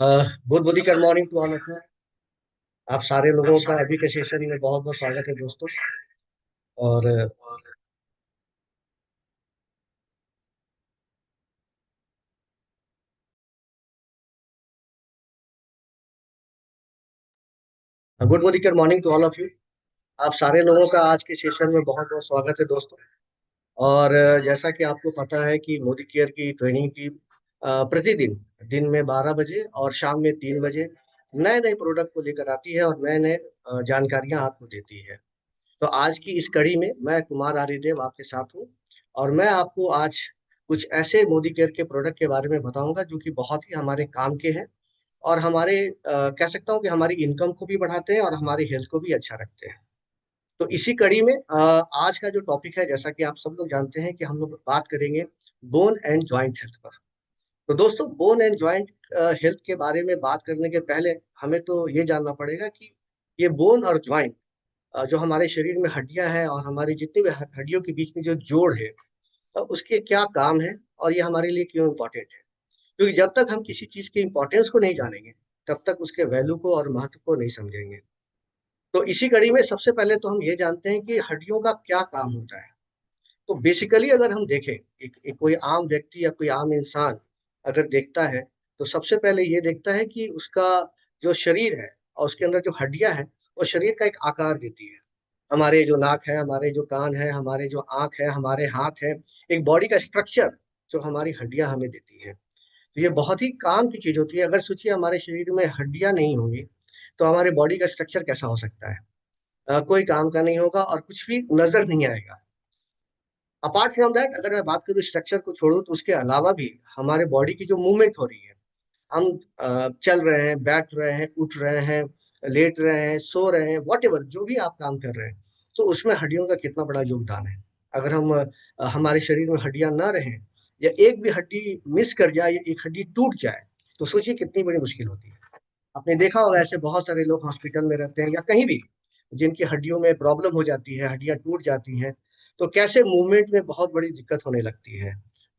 Good good morning to all of you. आप सारे लोगों का अभी के सेशन में बहुत बहुत स्वागत है दोस्तों। और good good morning to all of you. आप सारे लोगों का आज के सेशन में बहुत बहुत स्वागत है दोस्तों। और जैसा कि आपको पता है कि मोदी केयर की ट्रेनिंग टीम प्रतिदिन दिन में 12 बजे और शाम में 3 बजे नए नए प्रोडक्ट को लेकर आती है और नए नए जानकारियां आपको देती है। तो आज की इस कड़ी में मैं कुमार आर्यदेव आपके साथ हूँ। और मैं आपको आज कुछ ऐसे मोदी केयर के प्रोडक्ट के बारे में बताऊंगा जो कि बहुत ही हमारे काम के हैं और हमारे कह सकता हूँ कि हमारी इनकम को भी बढ़ाते हैं और हमारी हेल्थ को भी अच्छा रखते हैं। तो इसी कड़ी में आज का जो टॉपिक है, जैसा कि आप सब लोग जानते हैं कि हम लोग बात करेंगे बोन एंड जॉइंट हेल्थ पर। तो दोस्तों, बोन एंड जॉइंट हेल्थ के बारे में बात करने के पहले हमें तो ये जानना पड़ेगा कि ये बोन और ज्वाइंट, जो हमारे शरीर में हड्डियां हैं और हमारी जितनी भी हड्डियों के बीच में जो जोड़ है, उसके क्या काम है और ये हमारे लिए क्यों इम्पोर्टेंट है। क्योंकि जब तक हम किसी चीज के इम्पोर्टेंस को नहीं जानेंगे, तब तक उसके वैल्यू को और महत्व को नहीं समझेंगे। तो इसी कड़ी में सबसे पहले तो हम ये जानते हैं कि हड्डियों का क्या काम होता है। तो बेसिकली अगर हम देखें, एक कोई आम व्यक्ति या कोई आम इंसान अगर देखता है, तो सबसे पहले ये देखता है कि उसका जो शरीर है और उसके अंदर जो हड्डियां हैं, वो शरीर का एक आकार देती है। हमारे जो नाक है, हमारे जो कान है, हमारे जो आंख है, हमारे हाथ है, एक बॉडी का स्ट्रक्चर जो हमारी हड्डियां हमें देती है। तो ये बहुत ही काम की चीज होती है। अगर सोचिए हमारे शरीर में हड्डियां नहीं होंगी, तो हमारे बॉडी का स्ट्रक्चर कैसा हो सकता है। कोई काम का नहीं होगा और कुछ भी नजर नहीं आएगा। अपार्ट फ्रॉम दैट, अगर मैं बात करूँ स्ट्रक्चर को छोड़ू, तो उसके अलावा भी हमारे बॉडी की जो मूवमेंट हो रही है, हम चल रहे हैं, बैठ रहे हैं, उठ रहे हैं, लेट रहे हैं, सो रहे हैं, वॉट एवर जो भी आप काम कर रहे हैं, तो उसमें हड्डियों का कितना बड़ा योगदान है। अगर हम हमारे शरीर में हड्डियां ना रहें या एक भी हड्डी मिस कर जाए या एक हड्डी टूट जाए, तो सोचिए कितनी बड़ी मुश्किल होती है। आपने देखा होगा ऐसे बहुत सारे लोग हॉस्पिटल में रहते हैं या कहीं भी, जिनकी हड्डियों में प्रॉब्लम हो जाती है, हड्डियां टूट जाती हैं, तो कैसे मूवमेंट में बहुत बड़ी दिक्कत होने लगती है।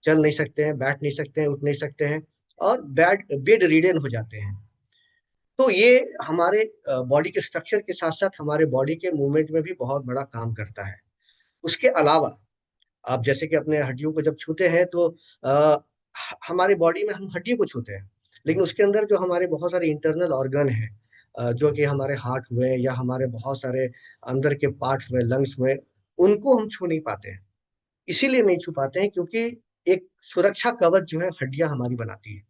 चल नहीं सकते हैं, बैठ नहीं सकते हैं, उठ नहीं सकते हैं और बेड रीडन हो जाते हैं। तो ये हमारे बॉडी के स्ट्रक्चर के साथ साथ हमारे बॉडी के मूवमेंट में भी बहुत बड़ा काम करता है। उसके अलावा आप जैसे कि अपने हड्डियों को जब छूते हैं, तो हमारे बॉडी में हम हड्डियों को छूते हैं, लेकिन उसके अंदर जो हमारे बहुत सारे इंटरनल ऑर्गन हैं, जो कि हमारे हार्ट हुए या हमारे बहुत सारे अंदर के पार्ट्स हुए, लंग्स हुए, उनको हम छू नहीं पाते हैं। इसीलिए नहीं छू पाते हैं क्योंकि एक सुरक्षा कवच जो है हड्डियां हमारी बनाती है।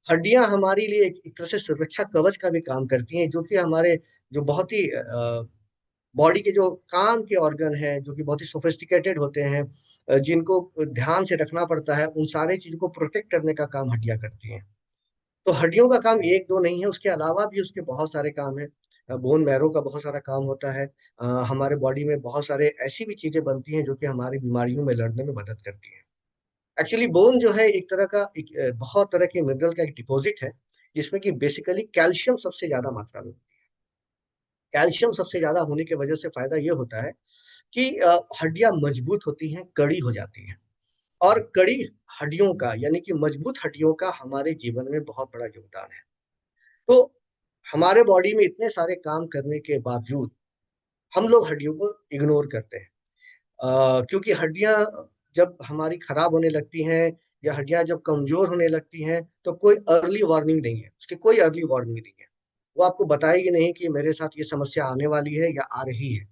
हड्डियां हमारे लिए एक तरह से सुरक्षा कवच का भी काम करती हैं, जो कि हमारे जो बहुत ही बॉडी के जो काम के ऑर्गन हैं, जो कि बहुत ही सोफिस्टिकेटेड होते हैं, जिनको ध्यान से रखना पड़ता है, उन सारे चीजों को प्रोटेक्ट करने का काम हड्डियां करती हैं। तो हड्डियों का काम एक दो नहीं है, उसके अलावा भी उसके बहुत सारे काम है। बोन मैरो का बहुत सारा काम होता है। हमारे बॉडी में बहुत सारे ऐसी भी चीजें बनती हैं जो कि हमारी बीमारियों में लड़ने में मदद करती हैं। एक्चुअली बोन जो है एक तरह का बहुत तरह के मिनरल का एक डिपॉजिट है, जिसमें कि बेसिकली कैल्शियम सबसे ज्यादा मात्रा में। कैल्शियम सबसे ज्यादा होने की वजह से फायदा ये होता है कि हड्डियां मजबूत होती हैं, कड़ी हो जाती हैं। और कड़ी हड्डियों का यानी कि मजबूत हड्डियों का हमारे जीवन में बहुत बड़ा योगदान है। तो हमारे बॉडी में इतने सारे काम करने के बावजूद हम लोग हड्डियों को इग्नोर करते हैं। क्योंकि हड्डियां जब हमारी खराब होने लगती हैं या हड्डियां जब कमजोर होने लगती हैं, तो कोई अर्ली वार्निंग नहीं है, उसकी कोई अर्ली वार्निंग नहीं है। वो आपको बताएगी नहीं कि मेरे साथ ये समस्या आने वाली है या आ रही है।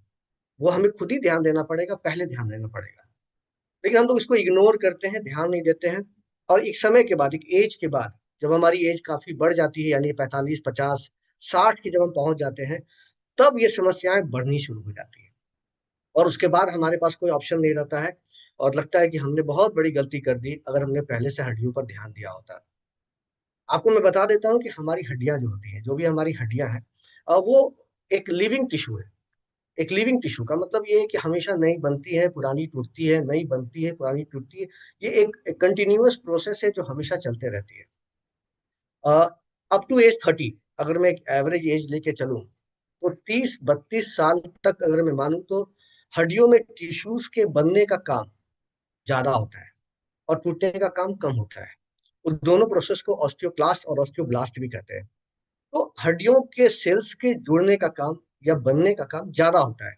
वो हमें खुद ही ध्यान देना पड़ेगा, पहले ध्यान देना पड़ेगा। लेकिन हम लोग इसको इग्नोर करते हैं, ध्यान नहीं देते हैं। और एक समय के बाद, एक एज के बाद, जब हमारी एज काफी बढ़ जाती है, यानी 45, 50, 60 की जब हम पहुंच जाते हैं, तब ये समस्याएं बढ़नी शुरू हो जाती है। और उसके बाद हमारे पास कोई ऑप्शन नहीं रहता है और लगता है कि हमने बहुत बड़ी गलती कर दी अगर हमने पहले से हड्डियों पर ध्यान दिया होता। आपको मैं बता देता हूँ कि हमारी हड्डियां जो होती हैं, जो भी हमारी हड्डियां हैं, वो एक लिविंग टिश्यू है। एक लिविंग टिश्यू का मतलब ये है कि हमेशा नई बनती है, पुरानी टूटती है, नई बनती है, पुरानी टूटती है। ये एक कंटिन्यूअस प्रोसेस है जो हमेशा चलते रहती है। अप टू एज 30, अगर मैं एक एवरेज एज लेके चलूं, तो 30 32 साल तक अगर मैं मानूं, तो हड्डियों में टिश्यूज के बनने का काम ज्यादा होता है और टूटने का काम कम होता है। उस दोनों प्रोसेस को ऑस्टियोक्लास्ट और ऑस्टियोब्लास्ट भी कहते हैं। तो हड्डियों के सेल्स के जुड़ने का काम या बनने का काम ज्यादा होता है।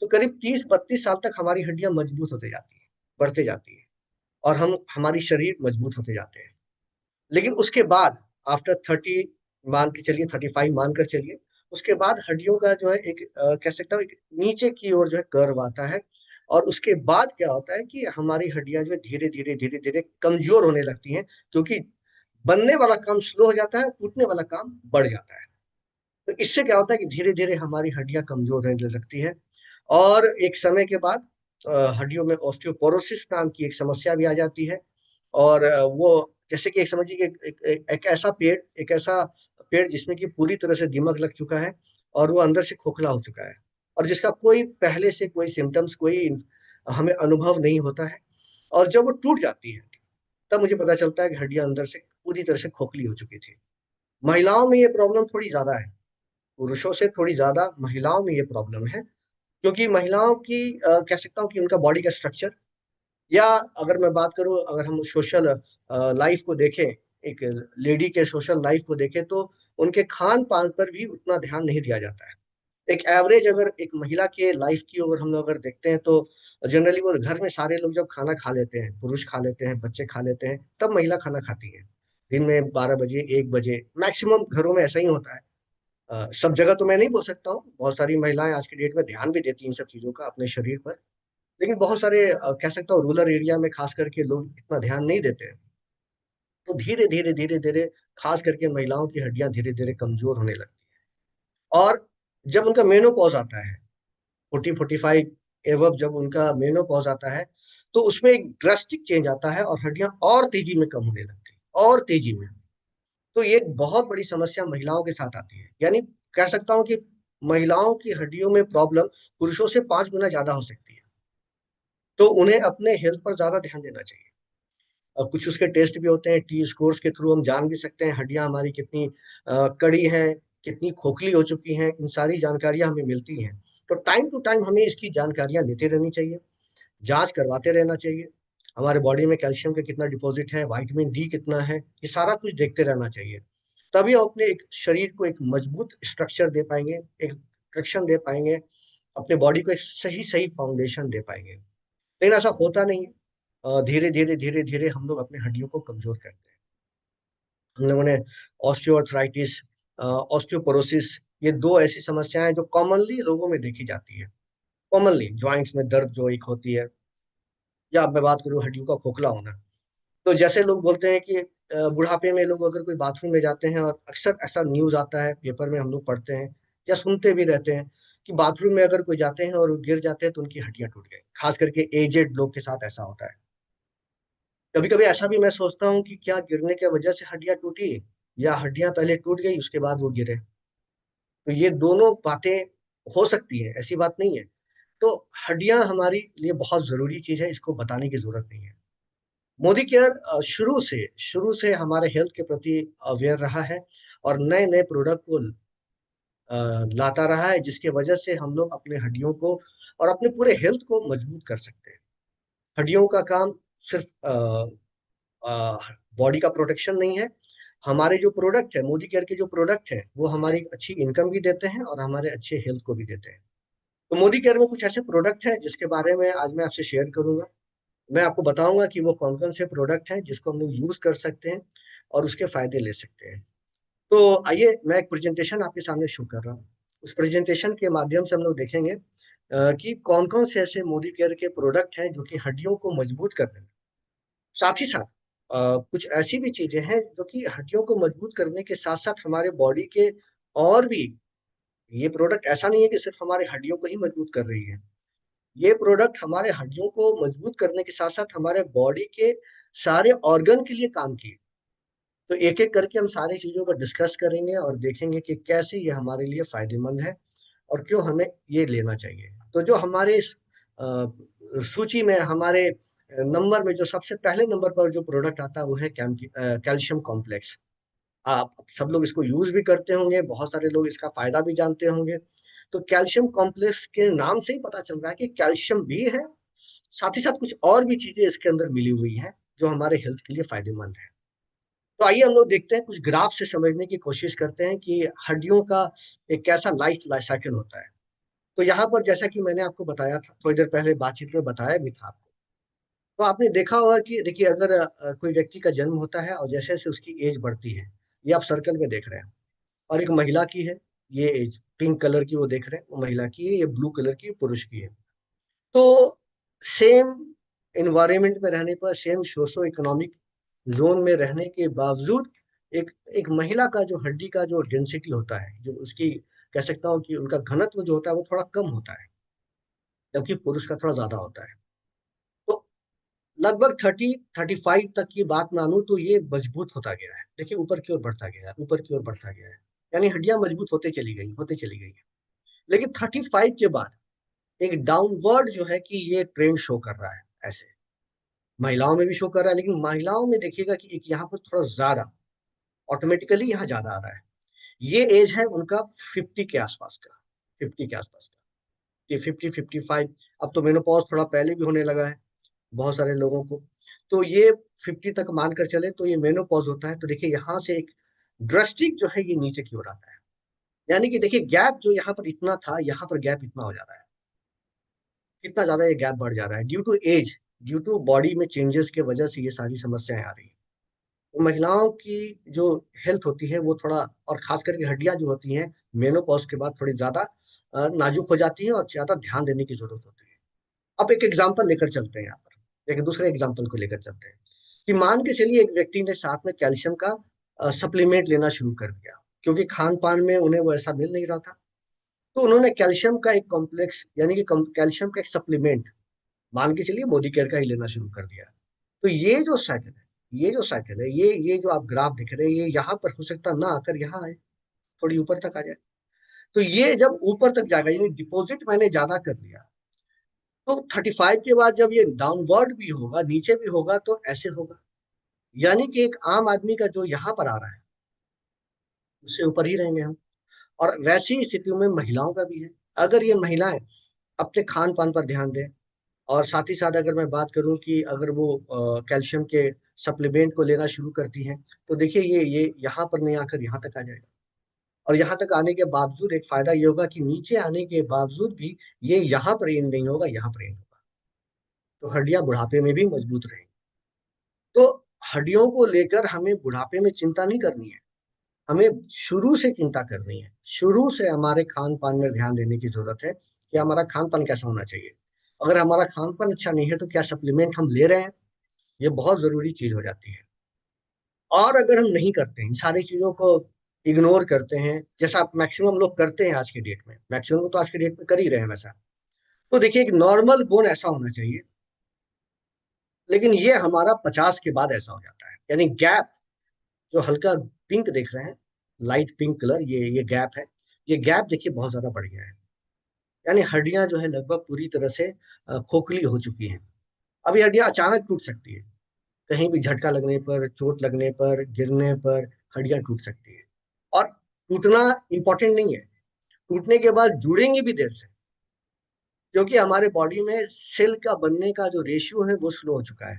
तो करीब 30-32 साल तक हमारी हड्डियां मजबूत होते जाती है, बढ़ते जाती है, और हमारी शरीर मजबूत होते जाते हैं। लेकिन उसके बाद आफ्टर 30, मान के चलिए 35 मान कर चलिए, उसके बाद हड्डियों का जो है एक कह सकता हूँ एक नीचे की ओर जो है कर्व आता है। और उसके बाद क्या होता है कि हमारी हड्डियां जो है धीरे धीरे धीरे धीरे कमजोर होने लगती हैं, क्योंकि बनने वाला काम स्लो हो जाता है, टूटने वाला काम बढ़ जाता है। तो इससे क्या होता है कि धीरे धीरे हमारी हड्डियां कमजोर होने लगती है। और एक समय के बाद हड्डियों में ऑस्टियोपोरोसिस नाम की एक समस्या भी आ जाती है। और वो जैसे कि एक समझिए कि एक ऐसा पेड़ जिसमें कि पूरी तरह से दीमक लग चुका है, और वो अंदर से खोखला हो चुका है, और जिसका कोई पहले से कोई सिम्टम्स, कोई हमें अनुभव नहीं होता है। और जब वो टूट जाती है, तब मुझे पता चलता है कि हड्डियां अंदर से पूरी तरह से खोखली हो चुकी थी। महिलाओं में ये प्रॉब्लम थोड़ी ज्यादा है, पुरुषों से थोड़ी ज्यादा महिलाओं में ये प्रॉब्लम है। क्योंकि महिलाओं की कह सकता हूँ कि उनका बॉडी का स्ट्रक्चर, या अगर मैं बात करूँ, अगर हम सोशल लाइफ को देखें, एक लेडी के सोशल लाइफ को देखें, तो उनके खान पान पर भी उतना ध्यान नहीं दिया जाता है। एक एवरेज अगर एक महिला के लाइफ की अगर हम लोग अगर देखते हैं, तो जनरली वो घर में सारे लोग जब खाना खा लेते हैं, पुरुष खा लेते हैं, बच्चे खा लेते हैं, तब महिला खाना खाती है। दिन में 12 बजे, 1 बजे मैक्सिमम घरों में ऐसा ही होता है। सब जगह तो मैं नहीं बोल सकता हूँ, बहुत सारी महिलाएं आज की डेट में ध्यान भी देती हैं इन सब चीजों का अपने शरीर पर। लेकिन बहुत सारे कह सकता हूँ रूरल एरिया में खास करके लोग इतना ध्यान नहीं देते हैं। तो धीरे धीरे धीरे धीरे खास करके महिलाओं की हड्डियां धीरे धीरे कमजोर होने लगती है। और जब उनका मेनोपॉज आता है, 40-45 एवब जब उनका मेनोपॉज आता है, तो उसमें एक ड्रास्टिक चेंज आता है, और हड्डियां और तेजी में कम होने लगती है, और तेजी में। तो ये एक बहुत बड़ी समस्या महिलाओं के साथ आती है। यानी कह सकता हूँ कि महिलाओं की हड्डियों में प्रॉब्लम पुरुषों से 5 गुना ज्यादा हो सकती है। तो उन्हें अपने हेल्थ पर ज्यादा ध्यान देना चाहिए। और कुछ उसके टेस्ट भी होते हैं, टी स्कोर्स के थ्रू हम जान भी सकते हैं हड्डियां हमारी कितनी कड़ी हैं, कितनी खोखली हो चुकी हैं। इन सारी जानकारियां हमें मिलती हैं। तो टाइम टू टाइम हमें इसकी जानकारियां लेते रहनी चाहिए, जांच करवाते रहना चाहिए। हमारे बॉडी में कैल्शियम का कितना डिपॉजिट है, विटामिन डी कितना है, ये सारा कुछ देखते रहना चाहिए। तभी हम अपने एक शरीर को एक मजबूत स्ट्रक्चर दे पाएंगे, एक ट्रैक्शन दे पाएंगे, अपने बॉडी को एक सही सही फाउंडेशन दे पाएंगे। लेकिन ऐसा होता नहीं है। धीरे धीरे धीरे धीरे हम लोग अपने हड्डियों को कमजोर करते हैं। हम लोगों ने ऑस्टियोआर्थराइटिस, ऑस्टियोपोरोसिस, ये दो ऐसी समस्याएं हैं जो कॉमनली लोगों में देखी जाती है। कॉमनली जॉइंट्स में दर्द जो एक होती है, या अब मैं बात करूँ हड्डियों का खोखला होना। तो जैसे लोग बोलते हैं कि बुढ़ापे में लोग अगर कोई बाथरूम में जाते हैं, और अक्सर ऐसा न्यूज आता है पेपर में, हम लोग पढ़ते हैं या सुनते भी रहते हैं कि बाथरूम में अगर कोई जाते हैं और वो गिर जाते हैं तो उनकी हड्डियां टूट गई। खास करके एजेड लोग के साथ ऐसा होता है। कभी कभी ऐसा भी मैं सोचता हूँ कि क्या गिरने की वजह से हड्डियां टूटी, या हड्डियां पहले टूट गई उसके बाद वो गिरे। तो ये दोनों बातें हो सकती है, ऐसी बात नहीं है। तो हड्डियां हमारी लिए बहुत जरूरी चीज है, इसको बताने की जरूरत नहीं है। मोदी केयर शुरू से हमारे हेल्थ के प्रति अवेयर रहा है, और नए नए प्रोडक्ट को लाता रहा है, जिसके वजह से हम लोग अपने हड्डियों को और अपने पूरे हेल्थ को मजबूत कर सकते हैं। हड्डियों का काम सिर्फ बॉडी का प्रोटेक्शन नहीं है। हमारे जो प्रोडक्ट है, मोदी केयर के जो प्रोडक्ट है, वो हमारी अच्छी इनकम भी देते हैं और हमारे अच्छे हेल्थ को भी देते हैं। तो मोदी केयर में कुछ ऐसे प्रोडक्ट हैं जिसके बारे में आज मैं आपसे शेयर करूंगा। मैं आपको बताऊंगा कि वो कौन कौन से प्रोडक्ट हैं जिसको हम लोग यूज कर सकते हैं और उसके फायदे ले सकते हैं। तो आइए, मैं एक प्रेजेंटेशन आपके सामने शो कर रहा हूँ। उस प्रेजेंटेशन के माध्यम से हम लोग देखेंगे कि कौन कौन से ऐसे मोदी केयर के प्रोडक्ट हैं जो कि हड्डियों को मजबूत करने में, साथ ही साथ कुछ ऐसी भी चीजें हैं जो कि हड्डियों को मजबूत करने के साथ साथ हमारे बॉडी के और भी, ये प्रोडक्ट ऐसा नहीं है कि सिर्फ हमारे हड्डियों को ही मजबूत कर रही है। ये प्रोडक्ट हमारे हड्डियों को मजबूत करने के साथ साथ हमारे बॉडी के सारे ऑर्गन के लिए काम किए। तो एक एक करके हम सारी चीजों पर डिस्कस करेंगे और देखेंगे कि कैसे ये हमारे लिए फायदेमंद है, और क्यों हमें ये लेना चाहिए। तो जो हमारे इस सूची में, हमारे नंबर में जो सबसे पहले नंबर पर जो प्रोडक्ट आता है वो है कैल्शियम कॉम्प्लेक्स। आप सब लोग इसको यूज भी करते होंगे, बहुत सारे लोग इसका फायदा भी जानते होंगे। तो कैल्शियम कॉम्प्लेक्स के नाम से ही पता चल रहा है कि कैल्शियम भी है, साथ ही साथ कुछ और भी चीजें इसके अंदर मिली हुई हैं जो हमारे हेल्थ के लिए फायदेमंद है। तो आइए हम लोग देखते हैं, कुछ ग्राफ से समझने की कोशिश करते हैं कि हड्डियों का एक कैसा लाइफ साइकिल होता है। तो यहाँ पर जैसा कि मैंने आपको बताया था, थोड़ी देर पहले बातचीत में बताया भी था आपको, तो आपने देखा होगा कि देखिए, अगर कोई व्यक्ति का जन्म होता है और जैसे जैसे उसकी एज बढ़ती है, ये आप सर्कल में देख रहे हैं, और एक महिला की है, ये एज पिंक कलर की वो देख रहे हैं, वो महिला की है, ये ब्लू कलर की पुरुष की है। तो सेम इन्वायरमेंट में रहने पर, सेम सोशो इकोनॉमिक जोन में रहने के बावजूद, एक एक महिला का जो हड्डी का जो डेंसिटी होता है, जो उसकी कह सकता हूँ कि उनका घनत्व जो होता है वो थोड़ा कम होता है, जबकि पुरुष का थोड़ा ज्यादा होता है। तो लगभग 30-35 तक की बात मानूं तो ये मजबूत होता गया है। देखिए, ऊपर की ओर बढ़ता गया है, ऊपर की ओर बढ़ता गया है, यानी हड्डियां मजबूत होते चली गई है। लेकिन 35 के बाद एक डाउनवर्ड जो है कि ये ट्रेंड शो कर रहा है, ऐसे महिलाओं में भी शो कर रहा है, लेकिन महिलाओं में देखिएगा कि एक यहाँ पर थोड़ा ज्यादा, ऑटोमेटिकली यहाँ ज्यादा आ रहा है। ये एज है उनका 50 के आसपास का, 50 के आसपास का, ये 50-55। अब तो मेनोपॉज थोड़ा पहले भी होने लगा है बहुत सारे लोगों को। तो ये 50 तक मानकर चले तो ये मेनोपॉज होता है। तो देखिए, यहाँ से एक ड्रस्टिक जो है ये नीचे की ओर आता है, यानी कि देखिए, गैप जो यहाँ पर इतना था, यहाँ पर गैप इतना हो जा रहा है। कितना ज्यादा ये गैप बढ़ जा रहा है, due to age, due to body में चेंजेस की वजह से ये सारी समस्याएं आ रही है। तो महिलाओं की जो हेल्थ होती है वो थोड़ा, और खास करके हड्डियां जो होती हैं, मेनोपॉज के बाद थोड़ी ज्यादा नाजुक हो जाती है और ज्यादा ध्यान देने की जरूरत होती है। अब एक एग्जाम्पल लेकर चलते हैं यहाँ पर, एक दूसरे एग्जाम्पल को लेकर चलते हैं कि मान के चलिए एक व्यक्ति ने साथ में कैल्शियम का सप्लीमेंट लेना शुरू कर दिया, क्योंकि खान पान में उन्हें वो ऐसा मिल नहीं रहा था। तो उन्होंने कैल्शियम का एक कॉम्प्लेक्स, यानी कि कैल्शियम का एक सप्लीमेंट, मान के चलिए मोदी केयर का ही लेना शुरू कर दिया। तो ये जो साइकिल है, ये जो आप ग्राफ देख रहे हैं, ये यहाँ पर हो सकता ना आकर यहाँ आए, थोड़ी ऊपर तक आ जाए। तो ये जब ऊपर तक जाएगा, यानी डिपॉजिट मैंने ज्यादा कर लिया, तो 35 के बाद जब ये डाउनवर्ड भी होगा, नीचे भी होगा, तो ऐसे होगा। यानी कि एक आम आदमी का जो यहाँ पर आ रहा है, उससे ऊपर ही रहेंगे हम। और वैसी स्थितियों में महिलाओं का भी है। अगर ये महिलाएं अपने खान पान पर ध्यान दें, और साथ ही साथ अगर मैं बात करूं कि अगर वो कैल्शियम के सप्लीमेंट को लेना शुरू करती हैं, तो देखिए ये यहाँ पर नहीं आकर यहाँ तक आ जाएगा। और यहाँ तक आने के बावजूद एक फायदा ये होगा कि नीचे आने के बावजूद भी ये यहाँ पर एंड नहीं होगा, यहाँ पर एंड होगा। तो हड्डियां बुढ़ापे में भी मजबूत रहेंगी। तो हड्डियों को लेकर हमें बुढ़ापे में चिंता नहीं करनी है, हमें शुरू से चिंता करनी है। शुरू से हमारे खान पान में ध्यान देने की जरूरत है कि हमारा खान पान कैसा होना चाहिए। अगर हमारा खान पान अच्छा नहीं है तो क्या सप्लीमेंट हम ले रहे हैं, ये बहुत जरूरी चीज हो जाती है। और अगर हम नहीं करते हैं, इन सारी चीजों को इग्नोर करते हैं, जैसा मैक्सिमम लोग करते हैं आज के डेट में, मैक्सिमम तो आज के डेट में कर ही रहे हैं वैसा, तो देखिए, एक नॉर्मल बोन ऐसा होना चाहिए। लेकिन ये हमारा 50 के बाद ऐसा हो जाता है, यानी गैप जो हल्का पिंक देख रहे हैं, लाइट पिंक कलर, ये गैप है। ये गैप देखिए बहुत ज्यादा बढ़ गया है, यानी हड्डियां जो है लगभग पूरी तरह से खोखली हो चुकी हैं। अब ये हड्डियां अचानक टूट सकती है, कहीं भी झटका लगने पर, चोट लगने पर, गिरने पर हड्डियां टूट सकती है। और टूटना इंपॉर्टेंट नहीं है, टूटने के बाद जुड़ेंगे भी देर से, क्योंकि हमारे बॉडी में सेल का बनने का जो रेशियो है वो स्लो हो चुका है,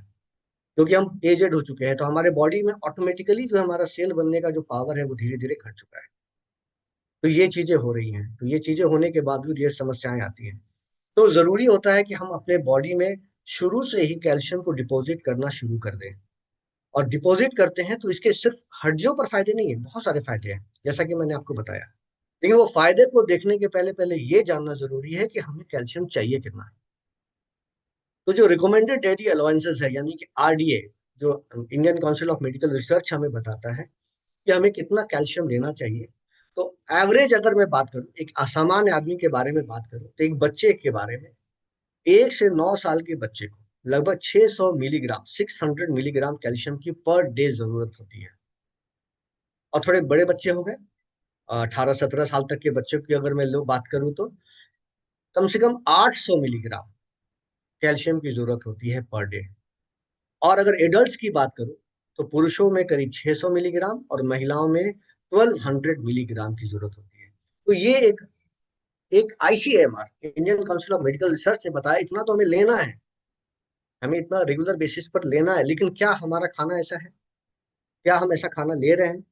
क्योंकि हम एजेड हो चुके हैं। तो हमारे बॉडी में ऑटोमेटिकली जो हमारा सेल बनने का जो पावर है वो धीरे धीरे घट चुका है। तो ये चीजें हो रही हैं, तो ये चीजें होने के बावजूद ये समस्याएं आती हैं। तो जरूरी होता है कि हम अपने बॉडी में शुरू से ही कैल्शियम को डिपॉजिट करना शुरू कर दें। और डिपॉजिट करते हैं तो इसके सिर्फ हड्डियों पर फायदे नहीं है, बहुत सारे फायदे हैं, जैसा कि मैंने आपको बताया। लेकिन वो फायदे को देखने के पहले पहले ये जानना जरूरी है कि हमें कैल्शियम चाहिए कितना है। तो जो रिकमेंडेड डेली अलाउंसेस है, यानी कि आरडीए, जो Indian council of medical research हमें बताता है कि हमें कितना कैल्शियम लेना चाहिए। तो एवरेज अगर मैं बात करूं, एक असामान्य आदमी के बारे में बात करूं, तो एक बच्चे के बारे में, 1 से 9 साल के बच्चे को लगभग 600 मिलीग्राम, 600 मिलीग्राम कैल्शियम की पर डे जरूरत होती है। और थोड़े बड़े बच्चे हो गए, 18-17 साल तक के बच्चे की अगर मैं लो बात करूं, तो कम से कम 800 मिलीग्राम कैल्शियम की जरूरत होती है पर डे। और अगर एडल्ट्स की बात करूं, तो पुरुषों में करीब 600 मिलीग्राम और महिलाओं में 1200 मिलीग्राम की जरूरत होती है। तो ये एक ICMR, Indian council of medical research ने बताया, इतना तो हमें लेना है, हमें इतना रेगुलर बेसिस पर लेना है। लेकिन क्या हमारा खाना ऐसा है? क्या हम ऐसा खाना ले रहे हैं?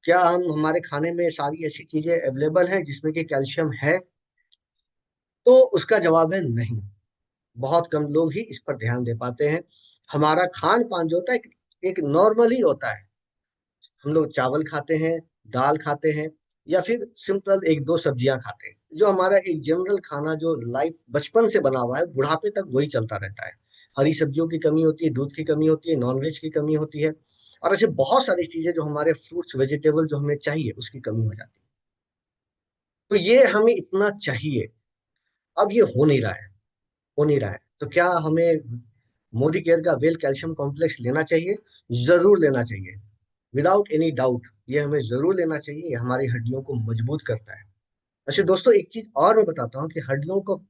क्या हम हमारे खाने में सारी ऐसी चीजें अवेलेबल हैं जिसमें कि कैल्शियम है? तो उसका जवाब है नहीं। बहुत कम लोग ही इस पर ध्यान दे पाते हैं। हमारा खान पान जो होता है एक नॉर्मल ही होता है। हम लोग चावल खाते हैं, दाल खाते हैं, या फिर सिंपल एक दो सब्जियां खाते हैं। जो हमारा एक जनरल खाना जो लाइफ बचपन से बना हुआ है, बुढ़ापे तक वही चलता रहता है। हरी सब्जियों की कमी होती है, दूध की कमी होती है, नॉनवेज की कमी होती है, और ऐसे बहुत सारी चीजें जो हमारे फ्रूट्स वेजिटेबल जो हमें चाहिए उसकी कमी हो जाती है। तो ये हमें इतना चाहिए, अब ये हो नहीं रहा है। हो नहीं रहा है, तो क्या हमें मोदी केयर का वेल कैल्शियम कॉम्प्लेक्स लेना चाहिए? जरूर लेना चाहिए, विदाउट एनी डाउट। ये हमें जरूर लेना चाहिए, ये हमारी हड्डियों को मजबूत करता है। अच्छा दोस्तों, एक चीज और मैं बताता हूँ कि हड्डियों को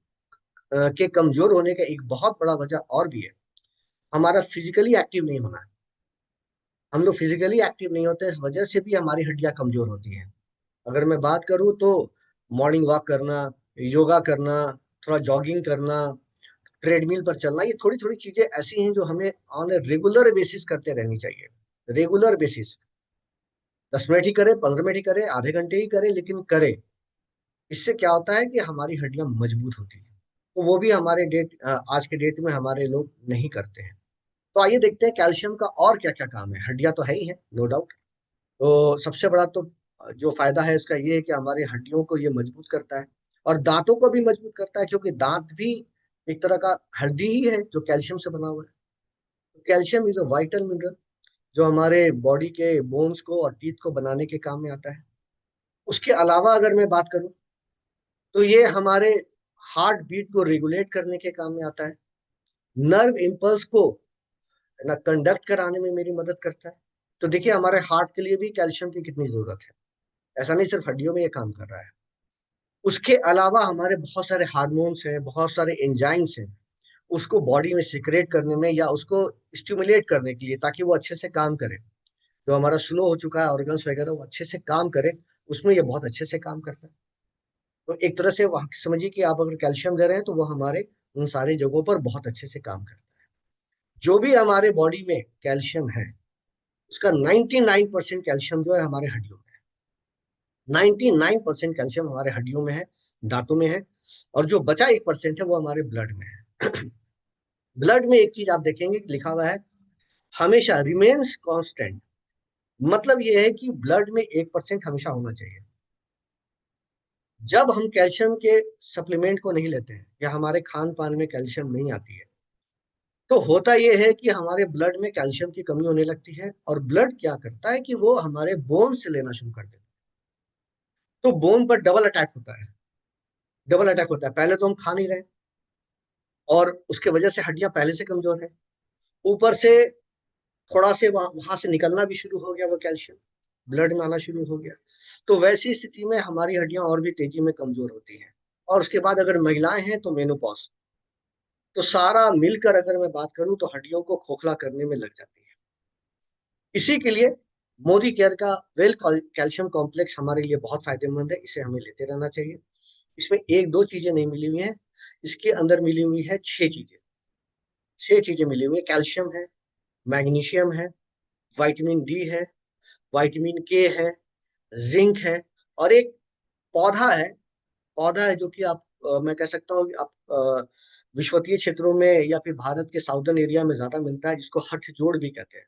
के कमजोर होने का एक बहुत बड़ा वजह और भी है। हमारा फिजिकली एक्टिव नहीं होना। हम लोग फिजिकली एक्टिव नहीं होते, इस वजह से भी हमारी हड्डियां कमजोर होती हैं। अगर मैं बात करूँ तो मॉर्निंग वॉक करना, योगा करना, थोड़ा जॉगिंग करना, ट्रेडमिल पर चलना, ये थोड़ी थोड़ी चीजें ऐसी हैं जो हमें ऑन ए रेगुलर बेसिस करते रहनी चाहिए। रेगुलर बेसिस, 10 मिनट ही करे, 15 मिनट ही करे, आधे घंटे ही करे, लेकिन करे। इससे क्या होता है कि हमारी हड्डियां मजबूत होती हैं। तो वो भी हमारे आज के डेट में हमारे लोग नहीं करते हैं। तो आइए देखते हैं कैल्शियम का और क्या क्या काम है। हड्डियां तो है ही है, नो डाउट। तो सबसे बड़ा तो जो फायदा है उसका ये है कि हमारी हड्डियों को ये मजबूत करता है, और दांतों को भी मजबूत करता है, क्योंकि दांत भी एक तरह का हड्डी ही है जो कैल्शियम से बना हुआ है। Calcium is a vital mineral जो हमारे बॉडी के बोन्स को और टीथ को बनाने के काम में आता है। उसके अलावा अगर मैं बात करूं तो ये हमारे हार्ट बीट को रेगुलेट करने के काम में आता है। नर्व इम्पल्स को ना कंडक्ट कराने में मेरी मदद करता है। तो देखिए हमारे हार्ट के लिए भी कैल्शियम की कितनी जरूरत है। ऐसा नहीं सिर्फ हड्डियों में ये काम कर रहा है। उसके अलावा हमारे बहुत सारे हार्मोन्स हैं, बहुत सारे एंजाइम्स हैं, उसको बॉडी में सिक्रेट करने में या उसको स्टिमुलेट करने के लिए, ताकि वो अच्छे से काम करे। जो हमारा स्लो हो चुका है ऑर्गन्स वगैरह, वो अच्छे से काम करे, उसमें ये बहुत अच्छे से काम करता है। तो एक तरह से वहाँ समझिए कि आप अगर कैल्शियम दे रहे हैं तो वो हमारे उन सारी जगहों पर बहुत अच्छे से काम करता है। जो भी हमारे बॉडी में कैल्शियम है, उसका 99% कैल्शियम जो है हमारे हड्डियों में है। 99% कैल्शियम हमारे हड्डियों में है, दांतों में है, और जो बचा 1% है वो हमारे ब्लड में है। ब्लड में एक चीज आप देखेंगे कि लिखा हुआ है, हमेशा रिमेन्स कांस्टेंट। मतलब ये है कि ब्लड में 1% हमेशा होना चाहिए। जब हम कैल्शियम के सप्लीमेंट को नहीं लेते हैं या हमारे खान पान में कैल्शियम नहीं आती है, तो होता यह है कि हमारे ब्लड में कैल्शियम की कमी होने लगती है, और ब्लड क्या करता है कि वो हमारे बोन से लेना शुरू कर देता है। तो बोन पर डबल अटैक होता है। डबल अटैक होता है, पहले तो हम खा नहीं रहे, और उसके वजह से हड्डियां पहले से कमजोर है, ऊपर से थोड़ा से वहां से निकलना भी शुरू हो गया वो कैल्शियम, ब्लड में आना शुरू हो गया। तो वैसी स्थिति में हमारी हड्डियां और भी तेजी में कमजोर होती हैं। और उसके बाद अगर महिलाएं हैं तो मेनोपॉज। तो सारा मिलकर अगर मैं बात करूं तो हड्डियों को खोखला करने में लग जाती है। इसी के लिए मोदी केयर का वेल कैल्शियम कॉम्प्लेक्स हमारे लिए बहुत फायदेमंद है, इसे हमें लेते रहना चाहिए। इसमें एक दो चीजें नहीं मिली हुई हैं, इसके अंदर मिली हुई है 6 चीजें। 6 चीजें मिली हुई है, कैल्शियम है, मैग्नीशियम है, विटामिन डी है, विटामिन के है, जिंक है, और एक पौधा है। पौधा है जो कि आप मैं कह सकता हूँ कि आप विश्वतीय क्षेत्रों में या फिर भारत के साउदर्न एरिया में ज्यादा मिलता है, जिसको हठ जोड़ भी कहते हैं।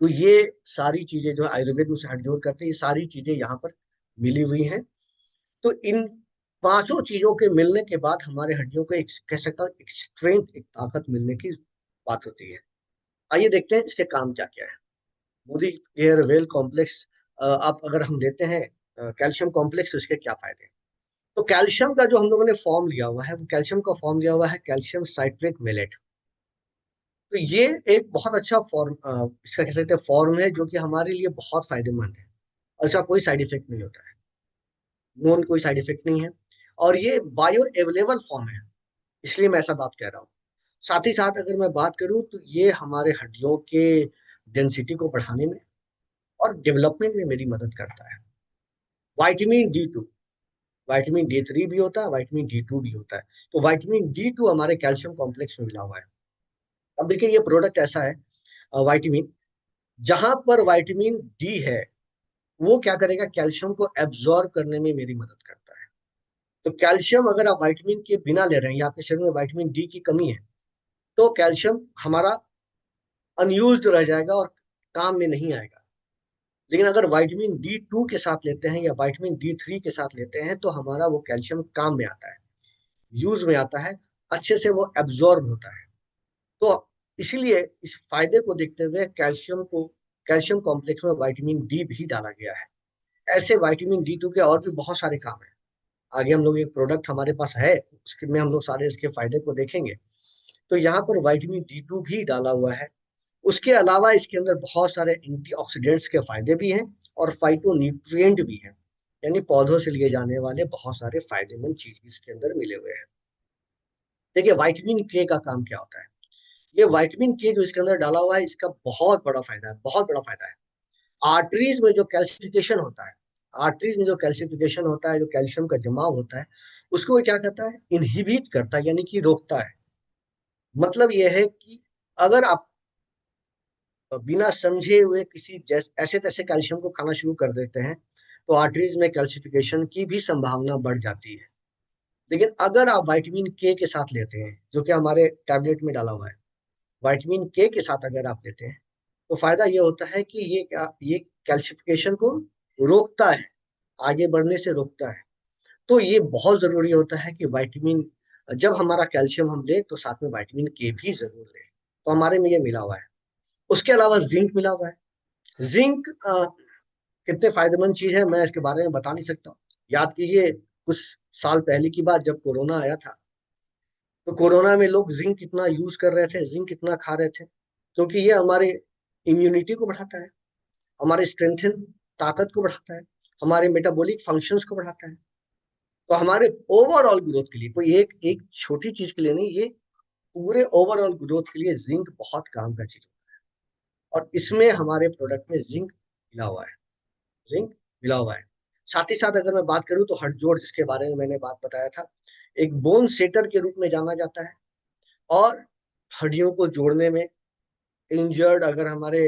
तो ये सारी चीजें जो आयुर्वेद में से हठ जोड़ कहते हैं, ये सारी चीजें यहाँ पर मिली हुई हैं। तो इन पांचों चीजों के मिलने के बाद हमारे हड्डियों को एक कह सकता हूँ एक स्ट्रेंथ, एक ताकत मिलने की बात होती है। आइए देखते हैं इसके काम क्या क्या है। मोदी एयर वेल कॉम्प्लेक्स, आप अगर हम देते हैं कैल्शियम कॉम्प्लेक्स, तो इसके क्या फायदे हैं? तो कैल्शियम का जो हम लोगों ने फॉर्म लिया हुआ है, वो कैल्शियम का फॉर्म लिया हुआ है कैल्शियम साइट्रेट मेलेट। तो ये एक बहुत अच्छा फॉर्म, इसका कह सकते हैं फॉर्म है, जो कि हमारे लिए बहुत फायदेमंद है, और इसका कोई साइड इफेक्ट नहीं होता है। नोन कोई साइड इफेक्ट नहीं है, और ये बायो अवेलेबल फॉर्म है, इसलिए मैं ऐसा बात कह रहा हूँ। साथ ही साथ अगर मैं बात करूँ तो ये हमारे हड्डियों के डेंसिटी को बढ़ाने में और डेवलपमेंट में मेरी मदद करता है। विटामिन D2, विटामिन D3 भी होता है, विटामिन D2 भी होता है। तो विटामिन D2 हमारे कैल्शियम कॉम्प्लेक्स में मिला हुआ है। अब देखिए ये प्रोडक्ट ऐसा है, विटामिन, जहां पर विटामिन डी है वो क्या करेगा, कैल्शियम को एब्जॉर्ब करने में मेरी मदद करता है। तो कैल्शियम अगर आप विटामिन के बिना ले रहे हैं या आपके शरीर में विटामिन डी की कमी है, तो कैल्शियम हमारा अनयूज्ड रह जाएगा और काम में नहीं आएगा। लेकिन अगर विटामिन डी टू के साथ लेते हैं या विटामिन डी थ्री के साथ लेते हैं तो हमारा वो कैल्शियम काम में आता है, यूज में आता है, अच्छे से वो एब्जॉर्ब होता है। तो इसीलिए इस फायदे को देखते हुए कैल्शियम कॉम्प्लेक्स में विटामिन डी भी डाला गया है। ऐसे विटामिन डी टू के और भी बहुत सारे काम हैं। आगे हम लोग एक प्रोडक्ट हमारे पास है, उसके में हम लोग सारे इसके फायदे को देखेंगे। तो यहाँ पर विटामिन डी टू भी डाला हुआ है। उसके अलावा इसके अंदर बहुत सारे एंटीऑक्सीडेंट्स के फायदे भी हैं और फाइटोन्यूट्रिएंट भी हैं, यानी पौधों से लिए जाने वाले बहुत सारे फायदेमंद चीज इसके अंदर मिले हुए हैं। देखिए विटामिन के का काम क्या होता है। ये विटामिन के जो इसके अंदर डाला हुआ है, इसका बहुत बड़ा फायदा है, बहुत बड़ा फायदा है। आर्टरीज में जो कैल्सिफिकेशन होता है, आर्टरीज में जो कैल्सिफिकेशन होता है, जो कैल्शियम का जमाव होता है, उसको वो क्या करता है, इनहिबिट करता है, यानी कि रोकता है। मतलब यह है कि अगर आप बिना समझे हुए किसी ऐसे तैसे कैल्शियम को खाना शुरू कर देते हैं तो आर्टरीज में कैल्सिफिकेशन की भी संभावना बढ़ जाती है। लेकिन अगर आप विटामिन के साथ लेते हैं, जो कि हमारे टैबलेट में डाला हुआ है, विटामिन के साथ अगर आप लेते हैं तो फायदा ये होता है कि ये कैल्सिफिकेशन को रोकता है, आगे बढ़ने से रोकता है। तो ये बहुत जरूरी होता है कि विटामिन, जब हमारा कैल्शियम हम ले तो साथ में विटामिन के भी जरूर ले। तो हमारे में ये मिला हुआ है। उसके अलावा जिंक मिला हुआ है। जिंक कितने फायदेमंद चीज है मैं इसके बारे में बता नहीं सकता हूँ। याद कीजिए कुछ साल पहले की बात, जब कोरोना आया था, तो कोरोना में लोग जिंक कितना यूज कर रहे थे, जिंक कितना खा रहे थे, क्योंकि ये हमारे इम्यूनिटी को बढ़ाता है, हमारे स्ट्रेंथन ताकत को बढ़ाता है, हमारे मेटाबॉलिक फंक्शंस को बढ़ाता है। तो हमारे ओवरऑल ग्रोथ के लिए, कोई एक एक छोटी चीज के लिए नहीं, ये पूरे ओवरऑल ग्रोथ के लिए जिंक बहुत काम का चीज है। और इसमें हमारे प्रोडक्ट में जिंक मिला हुआ है, जिंक मिला हुआ है। साथ ही साथ अगर मैं बात करूं तो हड्डजोड़, जिसके बारे में मैंने बात बताया था, एक बोन सेटर के रूप में जाना जाता है। और हड्डियों को जोड़ने में, इंजर्ड अगर हमारे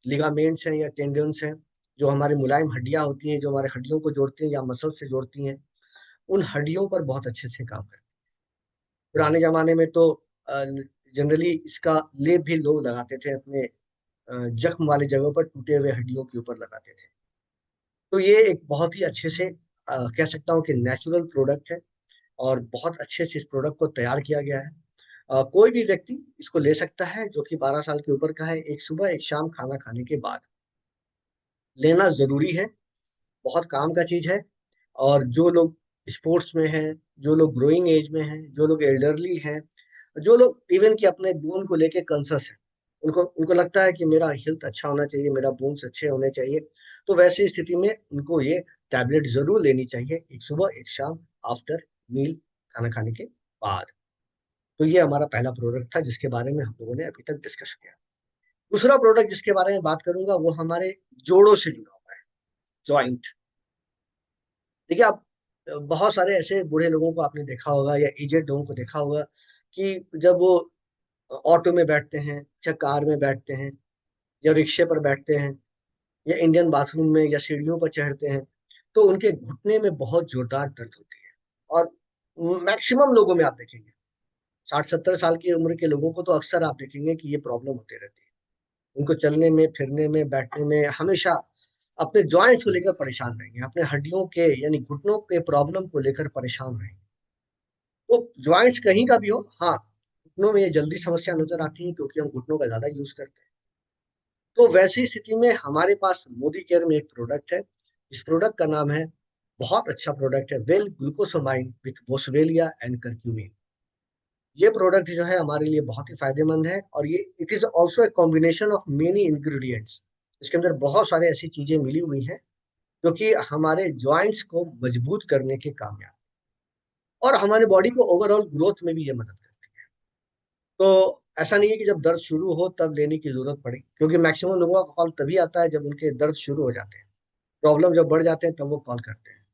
लिगामेंट्स हैं या टेंडन्स हैं, जो हमारे मुलायम हड्डियां होती हैं जो हमारे हड्डियों को जोड़ती हैं या मसल से जोड़ती हैं, उन हड्डियों पर बहुत अच्छे से काम करती है। पुराने जमाने में तो जनरली इसका लेप भी लोग लगाते थे अपने जख्म वाले जगहों पर, टूटे हुए हड्डियों के ऊपर लगाते थे। तो ये एक बहुत ही अच्छे से कह सकता हूँ कि नेचुरल प्रोडक्ट है और बहुत अच्छे से इस प्रोडक्ट को तैयार किया गया है। कोई भी व्यक्ति इसको ले सकता है जो कि 12 साल के ऊपर का है, एक सुबह एक शाम खाना खाने के बाद लेना जरूरी है, बहुत काम का चीज है। और जो लोग स्पोर्ट्स में हैं, जो लोग ग्रोइंग एज में हैं, जो लोग एल्डरली हैं, जो लोग इवन कि अपने बोन को लेके कॉन्शियस है, उनको उनको लगता है कि मेरा हेल्थ अच्छा होना चाहिए, मेरा बोन्स अच्छे होने चाहिए, तो वैसी स्थिति में उनको ये टैबलेट जरूर लेनी चाहिए, एक सुबह एक शाम, आफ्टर मील, खाना खाने के बाद। तो ये हमारा पहला प्रोडक्ट था जिसके बारे में हम लोगों ने अभी तक डिस्कस किया। दूसरा प्रोडक्ट जिसके बारे में बात करूंगा वो हमारे जोड़ों से जुड़ा हुआ है, जॉइंट। देखिए आप बहुत सारे ऐसे बूढ़े लोगों को आपने देखा होगा या एजेड लोगों को देखा होगा कि जब वो ऑटो में बैठते हैं या कार में बैठते हैं या रिक्शे पर बैठते हैं या इंडियन बाथरूम में या सीढ़ियों पर चढ़ते हैं, तो उनके घुटने में बहुत जोरदार दर्द होती है। और मैक्सिमम लोगों में आप देखेंगे, 60-70 साल की उम्र के लोगों को तो अक्सर आप देखेंगे कि ये प्रॉब्लम होती रहती है। उनको चलने में, फिरने में, बैठने में हमेशा अपने जॉइंट्स को लेकर परेशान रहेंगे, अपने हड्डियों के यानी घुटनों के प्रॉब्लम को लेकर परेशान रहेंगे। तो जॉइंट्स कहीं का भी हो, हाँ, घुटनों में ये जल्दी समस्या नजर आती है क्योंकि हम घुटनों का ज्यादा यूज करते हैं। तो वैसी स्थिति में हमारे पास मोदी केयर में एक प्रोडक्ट है। इस प्रोडक्ट का नाम है, बहुत अच्छा प्रोडक्ट है, well glucosamine with boswellia and curcumin. ये प्रोडक्ट जो है हमारे लिए बहुत ही फायदेमंद है और ये it is also a combination of many ingredients. इसके अंदर बहुत सारे ऐसी चीजें मिली हुई हैं जो कि हमारे जॉइंट्स को मजबूत करने के काम में आती है और हमारे बॉडी को ओवरऑल ग्रोथ में भी ये मदद करती है। तो ऐसा नहीं है कि जब दर्द शुरू हो तब लेने की जरूरत पड़े, क्योंकि मैक्सिमम लोगों का कॉल तभी आता है जब उनके दर्द शुरू हो जाते हैं, प्रॉब्लम जब बढ़ जाते हैं तब वो कॉल करते हैं।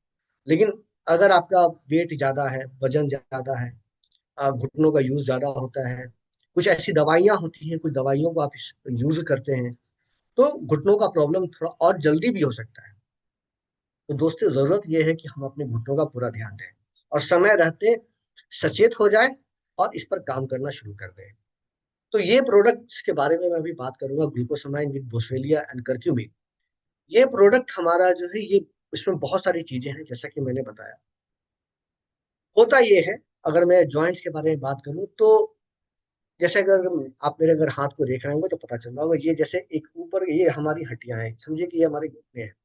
लेकिन अगर आपका वेट ज्यादा है, वजन ज्यादा है, घुटनों का यूज ज्यादा होता है, कुछ ऐसी दवाइयां होती हैं, कुछ दवाइयों को आप यूज करते हैं, तो घुटनों का प्रॉब्लम थोड़ा और जल्दी भी हो सकता है। तो दोस्तों जरूरत यह है कि हम अपने घुटनों का पूरा ध्यान दें और समय रहते सचेत हो जाए और इस पर काम करना शुरू कर दें। तो ये प्रोडक्ट्स के बारे में मैं अभी बात करूंगा, glucosamine with boswellia and curcumin. ये प्रोडक्ट हमारा जो है ये, इसमें बहुत सारी चीजें हैं जैसा कि मैंने बताया। होता ये है, अगर मैं जॉइंट्स के बारे में बात करूं तो जैसे अगर आप मेरे अगर हाथ को देख रहे होंगे तो पता चल रहा होगा, ये जैसे एक ऊपर ये हमारी हड्डियां हैं, समझिए कि ये हमारे घुटने हैं।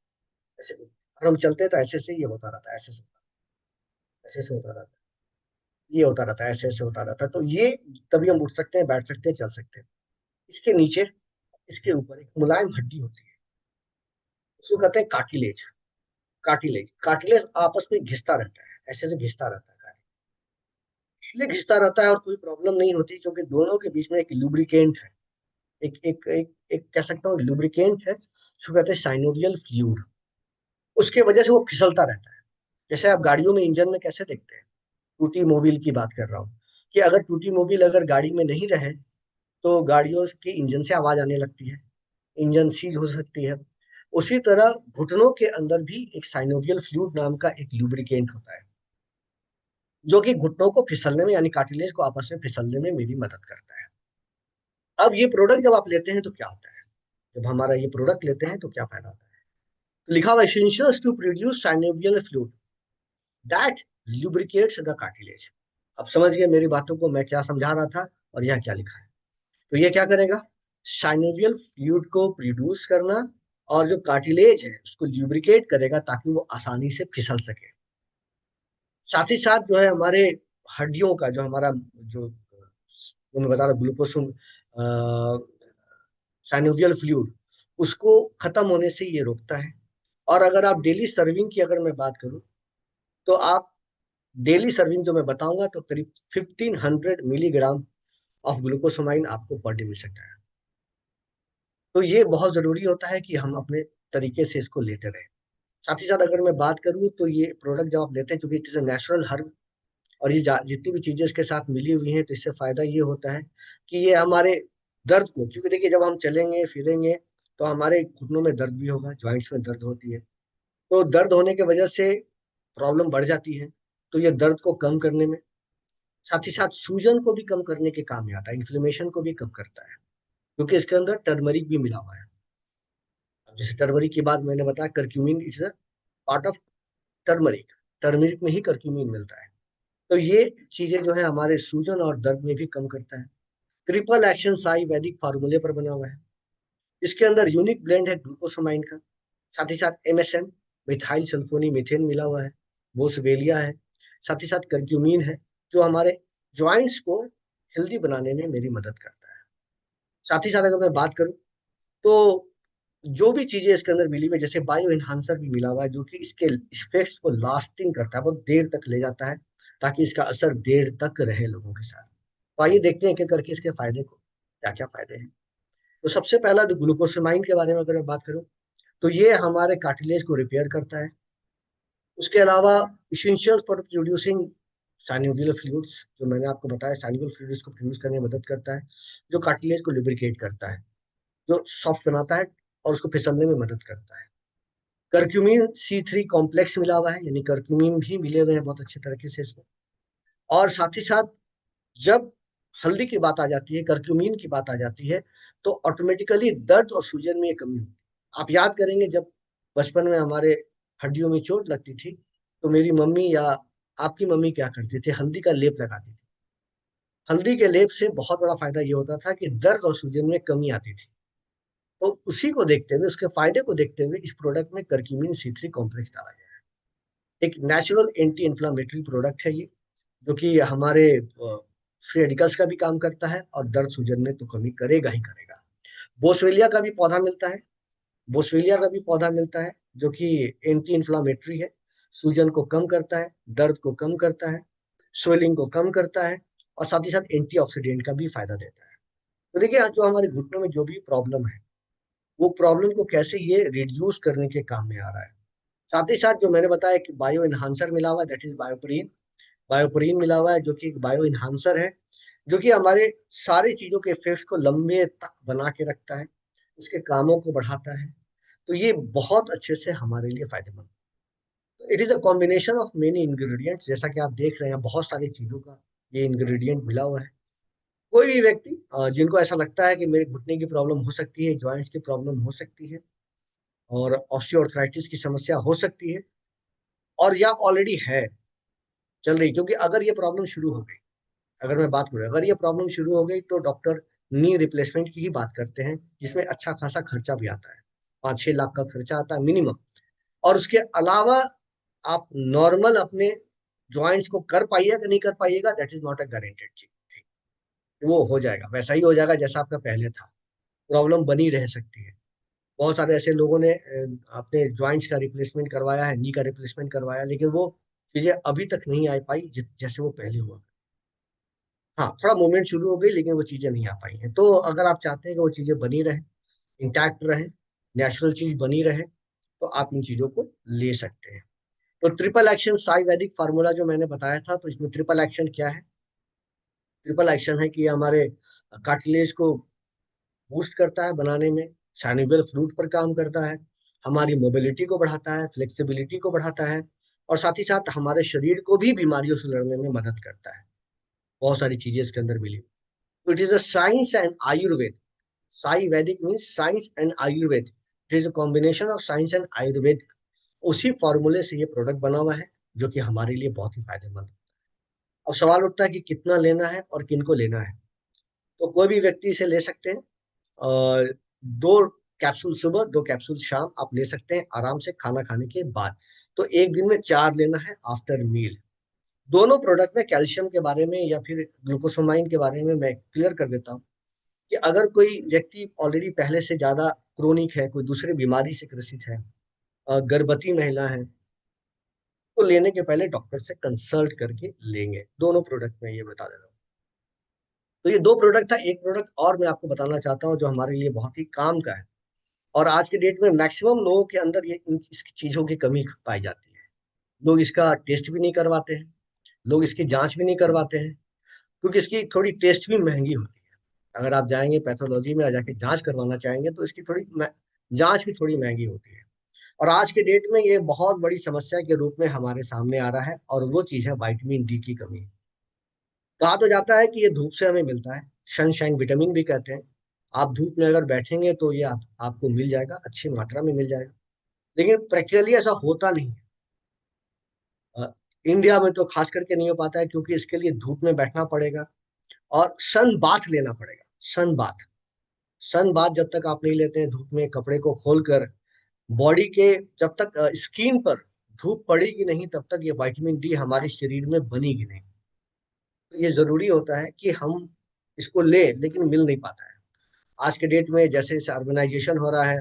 ऐसे अगर हम चलते हैं तो ऐसे से ये होता रहता है, ऐसे से होता रहता है, ये होता रहता है, ऐसे ऐसे होता रहता है। तो ये तभी हम उठ सकते हैं, बैठ सकते हैं, चल सकते हैं। इसके नीचे, इसके ऊपर एक मुलायम हड्डी होती है, उसको कहते हैं कार्टिलेज। कार्टिलेज कार्टिलेज आपस में घिसता रहता है, ऐसे से घिसता रहता है। इसलिए घिसता रहता है और कोई प्रॉब्लम नहीं होती क्योंकि दोनों के बीच में एक लुब्रिकेंट है, एक कह सकता हूँ लुब्रिकेंट है, उसको कहते हैं साइनोवियल फ्लूइड। उसके वजह से वो फिसलता रहता है। जैसे आप गाड़ियों में इंजन में कैसे देखते हैं, टूटी मोबिल की बात कर रहा हूँ, कि अगर टूटी मोबिल अगर गाड़ी में नहीं रहे तो गाड़ियों के इंजन से आवाज आने लगती है, इंजन सीज हो सकती है। उसी तरह घुटनों के अंदर भी एक साइनोवियल फ्लूइड नाम का एक लुब्रिकेंट होता है, जो कि घुटनों को फिसलने में यानी कार्टिलेज को आपस में फिसलने में मेरी मदद करता है। अब ये प्रोडक्ट जब आप लेते हैं तो क्या होता है, जब हमारा ये प्रोडक्ट लेते हैं तो क्या फायदा होता है। तो लिखा हुआ essentials to produce synovial fluid that lubricates the cartilage. अब समझ गए मेरी बातों को, मैं क्या समझा रहा था और यह क्या लिखा है। तो ये क्या करेगा, साइनोवियल फ्लूइड को प्रोड्यूस करना और जो कार्टिलेज है उसको ल्यूब्रिकेट करेगा ताकि वो आसानी से फिसल सके। साथ ही साथ जो है हमारे हड्डियों का जो हमारा जो मैं बता रहा ग्लूकोस साइनोवियल फ्लूइड, उसको खत्म होने से ये रोकता है। और अगर आप डेली सर्विंग की अगर मैं बात करूं तो आप डेली सर्विंग जो मैं बताऊंगा तो करीब 1500 मिलीग्राम ऑफ ग्लूकोसामाइन आपको पर डे मिल सकता है। तो ये बहुत जरूरी होता है कि हम अपने तरीके से इसको लेते रहें। साथ ही साथ अगर मैं बात करूँ तो ये प्रोडक्ट जब आप लेते हैं, चूंकि इट इज नेचुरल हर्ब और ये जितनी भी चीजें इसके साथ मिली हुई हैं, तो इससे फायदा ये होता है कि ये हमारे दर्द को, क्योंकि देखिए जब हम चलेंगे फिरेंगे तो हमारे घुटनों में दर्द भी होगा, जॉइंट्स में दर्द होती है। तो दर्द होने की वजह से प्रॉब्लम बढ़ जाती है। तो ये दर्द को कम करने में, साथ ही साथ सूजन को भी कम करने के काम में आता है, इन्फ्लेमेशन को भी कम करता है, क्योंकि इसके अंदर टर्मरिक भी मिला हुआ है। अब जैसे टर्मरिक की बात मैंने बताया, curcumin is a part of turmeric, turmeric में ही करक्यूमिन मिलता है। तो ये चीजें जो है हमारे सूजन और दर्द में भी कम करता है। ट्रिपल एक्शन साई वैदिक फार्मूले पर बना हुआ है। इसके अंदर यूनिक ब्लेंड है ग्लूकोसामाइन का, साथ ही साथ एमएसएम मिथाइल सल्फोनी मीथेन मिला हुआ है, बोसवेलिया है, साथ ही साथ करक्यूमिन है, जो हमारे ज्वाइंट्स को हेल्दी बनाने में मेरी मदद करता है। साथ ही साथ अगर मैं बात करूं तो जो भी चीजें इसके अंदर मिली हुई है, जैसे बायो इन्हांसर भी मिला हुआ है जो कि इसके इफेक्ट्स को लास्टिंग करता है, बहुत देर तक ले जाता है, ताकि इसका असर देर तक रहे लोगों के साथ। तो आइए देखते हैं कि करके इसके फायदे को, क्या क्या फायदे हैं। तो सबसे पहला जो ग्लूकोसामाइन के बारे में अगर मैं बात करूं तो ये हमारे कार्टिलेज को रिपेयर करता है। उसके अलावा essential for producing synovial fluids, जो मैंने आपको बताया साइनोवियल फ्लूइड्स को प्रोड्यूस करने में मदद करता है, जो कार्टिलेज को लुब्रिकेट करता है, जो सॉफ्ट बनाता है और उसको फिसलने में मदद करता है। करक्यूमिन C3 कॉम्प्लेक्स मिला हुआ है, यानी करक्यूमिन भी मिले हुए हैं बहुत अच्छे तरीके से इसमें। और साथ ही साथ जब हल्दी की बात आ जाती है, करक्यूमिन की बात आ जाती है, तो ऑटोमेटिकली दर्द और सूजन में ये कमी होती है। आप याद करेंगे जब बचपन में हमारे हड्डियों में चोट लगती थी तो मेरी मम्मी या आपकी मम्मी क्या करती थी, हल्दी का लेप लगाती थी। हल्दी के लेप से बहुत बड़ा फायदा ये होता था कि दर्द और सूजन में कमी आती थी। तो उसी को देखते हुए, उसके फायदे को देखते हुए इस प्रोडक्ट में करक्यूमिन C3 कॉम्प्लेक्स डाला गया है। एक नेचुरल एंटी इंफ्लामेटरी प्रोडक्ट है ये, जो कि हमारे फ्री रेडिकल्स का भी काम करता है और दर्द सूजन में तो कमी करेगा ही करेगा। बोसवेलिया का भी पौधा मिलता है, बोसवेलिया का भी पौधा मिलता है जो कि एंटी इंफ्लामेटरी है, सूजन को कम करता है, दर्द को कम करता है, स्वेलिंग को कम करता है, और साथ ही साथ एंटीऑक्सीडेंट का भी फायदा देता है। तो देखिए जो हमारे घुटनों में जो भी प्रॉब्लम है, वो प्रॉब्लम को कैसे ये रिड्यूस करने के काम में आ रहा है। साथ ही साथ जो मैंने बताया कि बायो इन्हांसर मिला हुआ है, दैट इज बायोप्रीन। बायोप्रीन मिला हुआ है जो कि एक बायो इन्हांसर है, जो कि हमारे सारी चीजों के इफेक्ट्स को लंबे तक बना के रखता है। उसके कामों को बढ़ाता है। तो ये बहुत अच्छे से हमारे लिए फायदेमंद। It is a combination of many ingredients, जैसा कि आप देख रहे हैं बहुत सारी चीजों का ये इंग्रेडिएंट मिला हुआ है। कोई भी व्यक्ति जिनको ऐसा लगता है कि मेरे घुटने की प्रॉब्लम हो सकती है, जॉइंट्स की प्रॉब्लम हो सकती है और ऑस्टियोआर्थराइटिस की समस्या हो सकती है, और या ऑलरेडी है, चल रही, क्योंकि अगर ये प्रॉब्लम शुरू हो गई, अगर मैं बात करूँ, अगर ये प्रॉब्लम शुरू हो गई तो डॉक्टर नी रिप्लेसमेंट की ही बात करते हैं, जिसमें अच्छा खासा खर्चा भी आता है। 5-6 लाख का खर्चा आता है मिनिमम। और उसके अलावा आप नॉर्मल अपने जॉइंट्स को कर पाइएगा कि नहीं कर पाइएगा, that is not a guaranteed चीज। वो हो जाएगा, वैसा ही हो जाएगा जैसा आपका पहले था। प्रॉब्लम बनी रह सकती है। बहुत सारे ऐसे लोगों ने अपने जॉइंट्स का रिप्लेसमेंट करवाया है, नी का रिप्लेसमेंट करवाया, लेकिन वो चीजें अभी तक नहीं आ पाई जैसे वो पहले हुआ। हाँ, थोड़ा मूवमेंट शुरू हो गई लेकिन वो चीजें नहीं आ पाई हैं। तो अगर आप चाहते हैं कि वो चीजें बनी रहे, इंटैक्ट रहे, नेचुरल चीज बनी रहे, तो आप इन चीजों को ले सकते हैं। तो ट्रिपल एक्शन साई वैदिक फार्मूला जो मैंने बताया था, तो इसमें ट्रिपल एक्शन क्या है? ट्रिपल एक्शन है कि ये हमारे कार्टिलेज को बूस्ट करता है बनाने में, सैनिवल फ्लूइड पर काम करता है, हमारी मोबिलिटी को बढ़ाता है, फ्लेक्सिबिलिटी को बढ़ाता है, और साथ ही साथ हमारे शरीर को भी बीमारियों से लड़ने में मदद करता है। बहुत सारी चीजें इसके अंदर मिली। तो it is a science and Ayurveda. Sai Vedic means science and Ayurveda. It is a combination of science and Ayurveda. उसी फॉर्मूले से ये प्रोडक्ट बना हुआ है, जो कि हमारे लिए बहुत ही फायदेमंद है। अब सवाल उठता है कि कितना लेना है और किन को लेना है। तो कोई भी व्यक्ति इसे ले सकते हैं, और 2 कैप्सूल सुबह, 2 कैप्सूल शाम आप ले सकते हैं आराम से खाना खाने के बाद। तो एक दिन में 4 लेना है आफ्टर मील। दोनों प्रोडक्ट में कैल्शियम के बारे में या फिर ग्लूकोसामाइन के बारे में मैं क्लियर कर देता हूँ कि अगर कोई व्यक्ति ऑलरेडी पहले से ज्यादा क्रोनिक है, कोई दूसरी बीमारी से ग्रसित है, गर्भवती महिला है, तो लेने के पहले डॉक्टर से कंसल्ट करके लेंगे। दोनों प्रोडक्ट में ये बता दे रहा हूँ। तो ये 2 प्रोडक्ट था। एक प्रोडक्ट और मैं आपको बताना चाहता हूँ जो हमारे लिए बहुत ही काम का है, और आज के डेट में मैक्सिमम लोगों के अंदर ये इस चीजों की कमी पाई जाती है। लोग इसका टेस्ट भी नहीं करवाते हैं, लोग इसकी जांच भी नहीं करवाते हैं, क्योंकि इसकी थोड़ी टेस्ट भी महंगी होती है। अगर आप जाएंगे पैथोलॉजी में जाके जांच करवाना चाहेंगे तो इसकी थोड़ी जांच भी थोड़ी महंगी होती है। और आज के डेट में ये बहुत बड़ी समस्या के रूप में हमारे सामने आ रहा है, और वो चीज है विटामिन डी की कमी। कहा तो जाता है कि ये धूप से हमें मिलता है, सनशाइन विटामिन भी कहते हैं। आप धूप में अगर बैठेंगे तो ये आपको मिल जाएगा, अच्छी मात्रा में मिल जाएगा। लेकिन प्रैक्टिकली ऐसा होता नहीं है। इंडिया में तो खास करके नहीं हो पाता है, क्योंकि इसके लिए धूप में बैठना पड़ेगा और सन बाथ लेना पड़ेगा। सन बाथ, सन बाथ जब तक आप नहीं लेते हैं धूप में कपड़े को खोलकर, बॉडी के, जब तक स्किन पर धूप पड़ेगी नहीं तब तक ये विटामिन डी हमारे शरीर में बनेगी नहीं। तो ये जरूरी होता है कि हम इसको लें, लेकिन मिल नहीं पाता है। आज के डेट में जैसे जैसे अर्बनाइजेशन हो रहा है,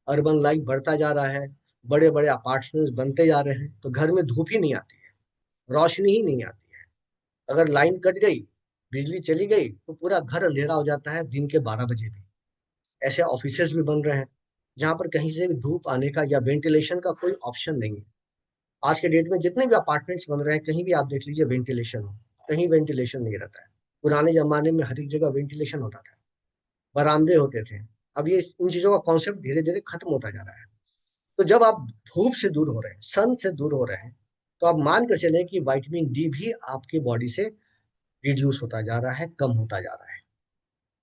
अर्बन लाइफ बढ़ता जा रहा है, बड़े बड़े अपार्टमेंट्स बनते जा रहे हैं, तो घर में धूप ही नहीं आती है, रोशनी ही नहीं आती है। अगर लाइन कट गई, बिजली चली गई, तो पूरा घर अंधेरा हो जाता है दिन के 12 बजे भी। ऐसे ऑफिसेज भी बन रहे हैं जहां पर कहीं से भी धूप आने का या वेंटिलेशन का कोई ऑप्शन नहीं है। आज के डेट में जितने भी अपार्टमेंट्स बन रहे हैं, कहीं भी आप देख लीजिए वेंटिलेशन हो, कहीं वेंटिलेशन नहीं रहता है। पुराने जमाने में हर एक जगह वेंटिलेशन होता था, बरामदे होते थे। अब ये इन चीजों का कॉन्सेप्ट धीरे धीरे खत्म होता जा रहा है। तो जब आप धूप से दूर हो रहे हैं, सन से दूर हो रहे हैं, तो आप मान कर चले कि विटामिन डी भी आपकी बॉडी से रिड्यूस होता जा रहा है, कम होता जा रहा है।